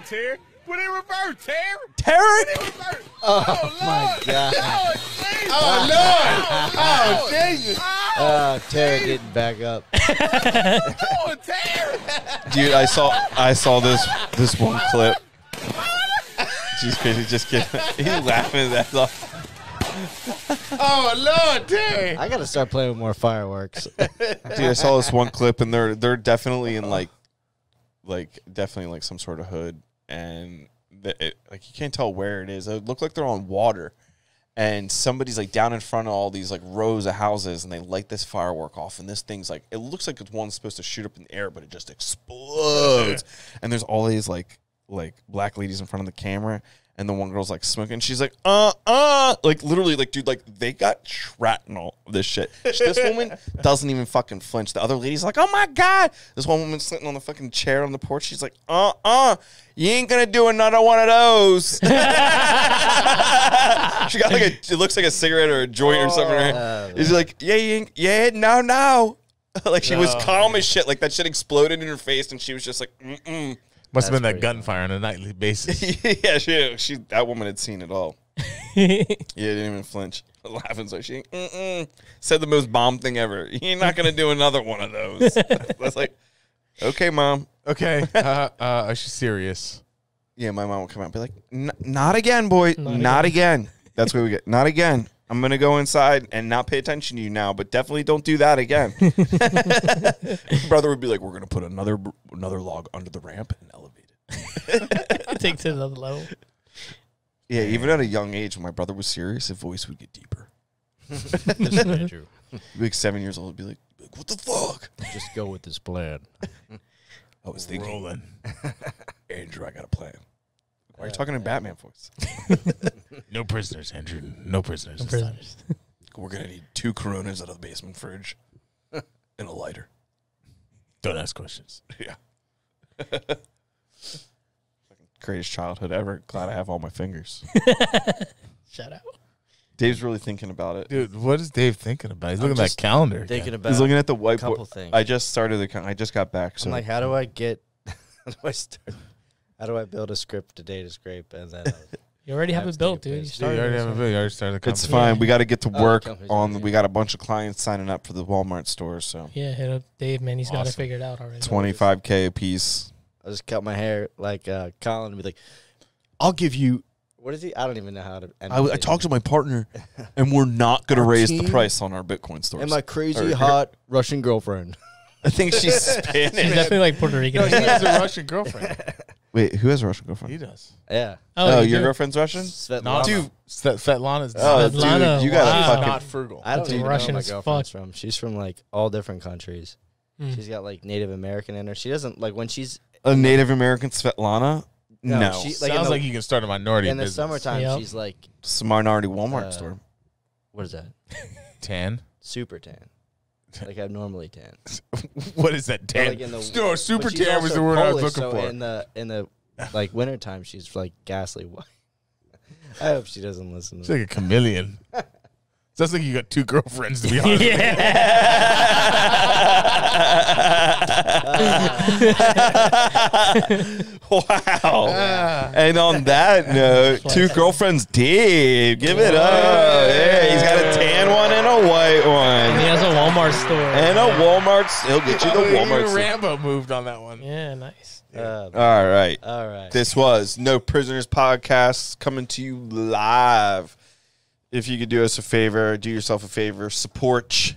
Terry. Put it in reverse, Terry. Terry? Put it in reverse. Oh, my God. Oh, Oh, no. Oh, Jesus. Oh, Terry didn't back up. oh, Terry. Dude, I saw this one clip. She's crazy, just kidding. He's laughing his ass off. Oh, Lord, Terry. I got to start playing with more fireworks. Dude, I saw this one clip, and they're definitely in definitely like some sort of hood, and like you can't tell where it is. It looked like they're on water, and somebody's like down in front of all these like rows of houses, and they light this firework off, and this thing's like, it looks like it's one supposed to shoot up in the air, but it just explodes, and there's all these like black ladies in front of the camera. And the one girl's like smoking. She's like, like literally, like, dude, like they got shrapnel of this shit. This woman doesn't even fucking flinch. The other lady's like, oh my God. This one woman's sitting on the fucking chair on the porch. She's like, you ain't gonna do another one of those. She got like it looks like a cigarette or a joint or something. Right? He's like, no. Like she was calm as shit. Like that shit exploded in her face, and she was just like, Must have been that gunfire on a nightly basis. Yeah, she that woman had seen it all. Yeah, didn't even flinch. Laughing so she said the most bomb thing ever. You're not gonna do another one of those. I was like, okay, Mom. Okay, is she serious? Yeah, my mom would come out and be like, not again, boy. Not again. That's what we get. Not again. I'm going to go inside and not pay attention to you now, but definitely don't do that again. Brother would be like, we're going to put another log under the ramp and elevate it. Take to another level. Yeah, even at a young age, when my brother was serious, his voice would get deeper. That's true. Like 7 years old, would be like, what the fuck? Just go with this plan. I was thinking, Rolling. Andrew, I got a plan. Why are you talking in Batman voice? No prisoners, Andrew. No prisoners. No prisoners. We're going to need 2 Coronas out of the basement fridge and a lighter. Don't ask questions. Yeah. Greatest childhood ever. Glad I have all my fingers. Shout out. Dave's really thinking about it. Dude, what is Dave thinking about? He's looking at that just calendar. Thinking about He's looking at the a couple whiteboard. things. I just started I just got back. So I'm like, how do I build a script, a data scrape, and then You already have it built, dude. You Dude, you started already it, have a so- video. You already started the it's company. fine. We got to get to work company's on. already- We got a bunch of clients signing up for the Walmart store. So Yeah, hit up Dave, man. He's got it Awesome. figured out already. $25K a piece. I just cut my hair like Colin and be like, I'll give you, what is he? I don't even know how to. I talked to my partner, and we're not going to Our raise the team price on our Bitcoin stores. and my crazy hot Russian girlfriend. I think she's He's Spanish. definitely like Puerto Rican. No, he has a Russian girlfriend. Wait, who has a Russian girlfriend? He does. Yeah. Oh, you your do? girlfriend's Russian? Svetlana. Dude. Svetlana's Oh, Svetlana, dude, you got wow. to She's fucking. not frugal. I don't That's even Russian know where as my girlfriend's fuck. from. She's from like all different countries. Mm. She's got like Native American in her. She doesn't like when she's A Native American Svetlana? No, No. she- Sounds in the- like you can start a minority in the business. summertime. Yep. She's like, It's a minority Walmart store. what is that? Tan. Super tan. Like abnormally tan. What is that? Tan. like in the- No, super But she's tan was also the word I was Polish, looking so for. in the like wintertime, she's like ghastly white. I hope she doesn't listen She's to like a chameleon. Sounds like you got 2 girlfriends, to be honest. Wow. And on that note, 2 girlfriends, Dave. Give it up. Yeah, he's got a tan one and a white And he one. has a Walmart store. And a Walmart. He'll get you the Walmart Even store. Rambo moved on that one. Yeah, nice. All right. all right. This was No Prisoners Podcast coming to you live. If you could do us a favor, do yourself a favor, support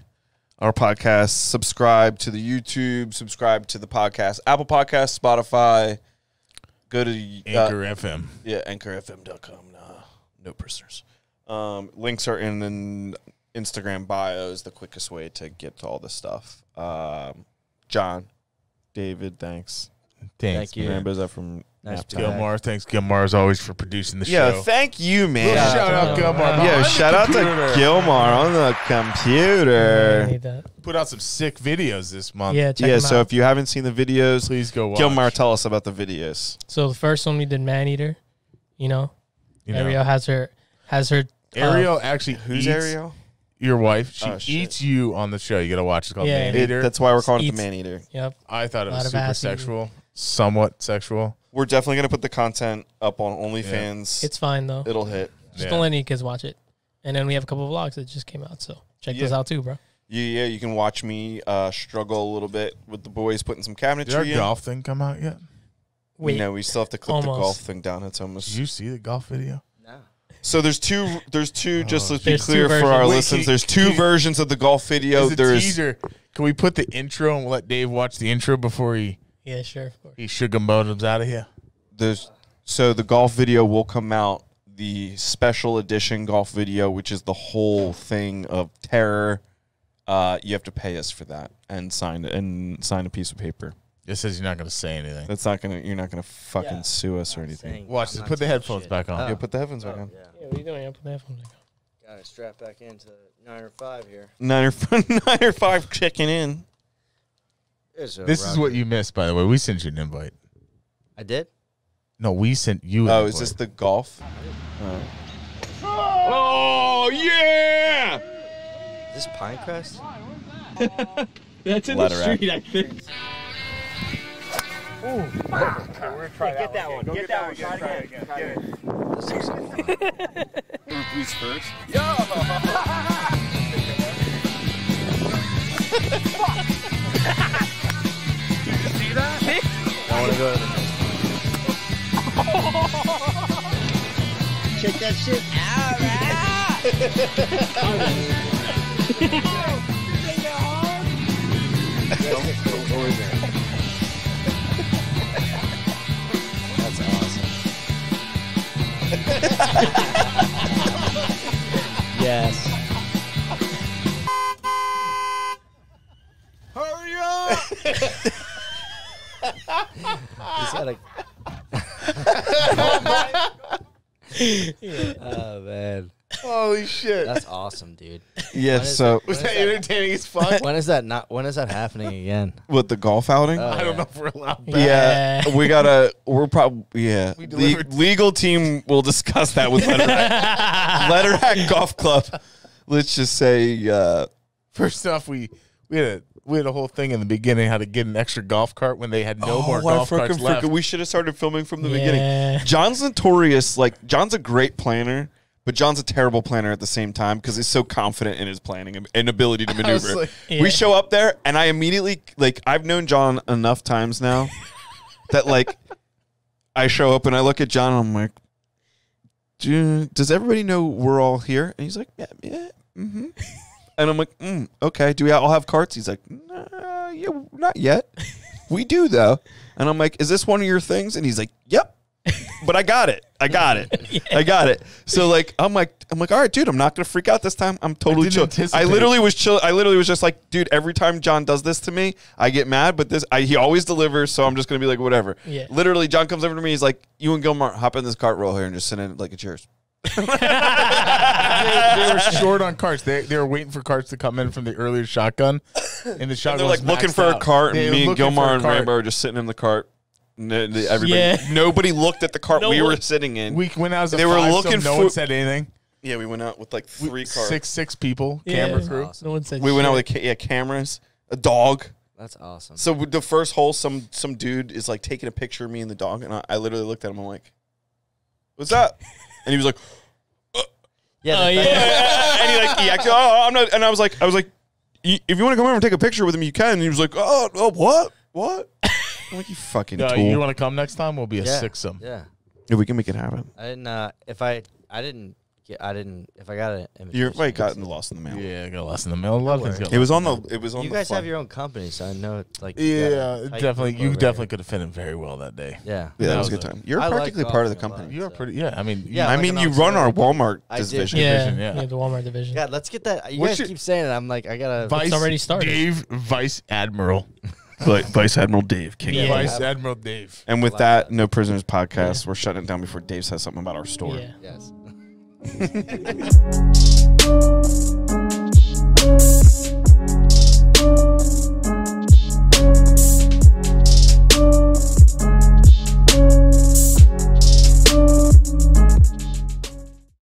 our podcast, subscribe to the YouTube, subscribe to the podcast, Apple Podcasts, Spotify. Go to Anchor FM. Yeah, anchorfm.com. No prisoners. Links are in the Instagram bios, the quickest way to get to all this stuff. John, David, thanks. Thanks, Thank you. man. Rambo's up from Nice to be Gilmar, back. thanks Gilmar as always for producing the Yeah, show. thank you, man. Shout out Gilmar. Yeah, on the shout out to computer. Gilmar on the I computer. need that. Put out some sick videos this month. Yeah, check Yeah, them so out. if you haven't seen the videos, Please go watch. Gilmar, tell us about the videos. So the first one we did Man-Eater. You know, You know, Ariel has her Ariel actually Who's eats Ariel? your wife. She Oh, shit. eats you on the show. You got to watch. It's called Yeah. Man-Eater. That's why we're calling it the Eats- Man-Eater. Yep. I thought it lot was of super ass eating. sexual. Somewhat sexual. We're definitely going to put the content up on OnlyFans. It's fine though. It'll hit. Just Yeah. don't let any kids watch it. And then we have a couple of vlogs that just came out. So check those Yeah. out too, bro. Yeah, you can watch me struggle a little bit with the boys putting some cabinetry Did our in. golf thing come out yet? Wait. No, we still have to clip the Almost. golf thing down. It's almost. Did you see the golf video? So there's two. Just let's be There's two clear for versions. our Wait, listeners. can- There's two can- versions of the golf video. As a There's teaser, can we put the intro and we'll let Dave watch the intro before he Yeah, sure. Of course. Oh, modems out of here? so the golf video will come out. The special edition golf video, which is the whole thing of terror. You have to pay us for that and sign a piece of paper. It says you're not going to say anything. That's not gonna. You're not gonna fucking Yeah. sue us or anything. Saying Watch I'm this. not Put the saying headphones shit. back on. Yeah, put the headphones back on. Yeah. Yeah, what are you doing? I'll put the headphones back on. Got to strap back into 9 or 5 here. 9 or 5 checking in. There's a This is Roger. what you missed, by the way. We sent you an invite. I did? No, we sent you an Oh, invite. is this the golf? Oh, yeah! Is this Pinecrest? That's in Let the her street, I think. Get that one. Get that one. Try it again. Try it again. This looks like fun. Who's first? I want to go to the next one. Check that shit out, That's awesome. Yes. Hurry up! He's got a. Oh man, Holy shit. that's awesome, dude. Yeah, When is so Was that entertaining as fuck? When is that not? When is that happening again? with the golf outing? I don't know if we're allowed back. Yeah, we're probably, yeah. We delivered- Legal team will discuss that with Letterack Golf Club. Let's just say, First off, we had a whole thing in the beginning how to get an extra golf cart when they had no more golf carts left. We should have started filming from the Yeah. beginning. John's notorious, John's a great planner, but John's a terrible planner at the same time because he's so confident in his planning and ability to I was maneuver. like- Yeah. We show up there, and I immediately, I've known John enough times now that, I show up and I look at John and I'm like, does everybody know we're all here? And he's like, yeah, mm-hmm. And I'm like, okay, do we all have carts? He's like, nah, yeah, not yet. We do, though. And I'm like, is this one of your things? And he's like, yep. But I got it. I got it. So I'm like, all right, dude, I'm not gonna freak out this time. I'm totally didn't chill. anticipate. I literally was chill. I literally was just like, dude, every time John does this to me, I get mad. But he always delivers, so I'm just gonna be like, whatever. Yeah. Literally, John comes over to me. He's like, you and Gilmar hop in this cart roll here and just sit in it like it's yours. They were short on carts. They were waiting for carts to come in from the earlier shotgun. And the shotgun They're was looking maxed for a out. cart, They and were me and looking for Gilmar a and cart. Rainbow are just sitting in the cart. Everybody, Yeah. nobody looked at the cart No we were one- sitting in. We went out as a They were five, looking so no for- one said anything. Yeah, we went out with 3 carts. Six people, Yeah. camera crew. Awesome. No one said We went out shit. with cameras, a dog. That's awesome. So with the first hole, some dude is taking a picture of me and the dog, and I literally looked at him. I'm like, "What's up?" And he was like, Yeah. Oh, the yeah. fact- and he acted, "Oh, I'm not." And I was like, "If you want to come over and take a picture with him, you can." And he was like, "Oh, what?" I'm like, "You fucking tool." You want to come next time? We'll be a Yeah. sixsome. Yeah. Yeah, we can make it happen. I didn't. If I got an invitation. Your invite got lost in the mail. Yeah, got lost in the mail. A lot of things got It was lost. on the. It was on. You the guys fly. have your own company, so I know it's like. Yeah, tight definitely. group You over definitely here. could have fit in very well that day. Yeah. Yeah, that That was a was good a- time. You're I like practically part of the golfing a lot. company. You are pretty. Yeah, I mean. Yeah, I like mean, an you run our auxiliary. Walmart I did. division. Yeah, division, yeah. the Walmart division. God, let's get that. You What guys should- keep saying it. I'm like, I gotta. Vice already started. Dave Vice Admiral. Vice Admiral Dave, King. Yeah. Vice Admiral Dave. And with Like that, that. No Prisoners podcast. We're shutting it down before Dave says something about our store. Yeah. Yes.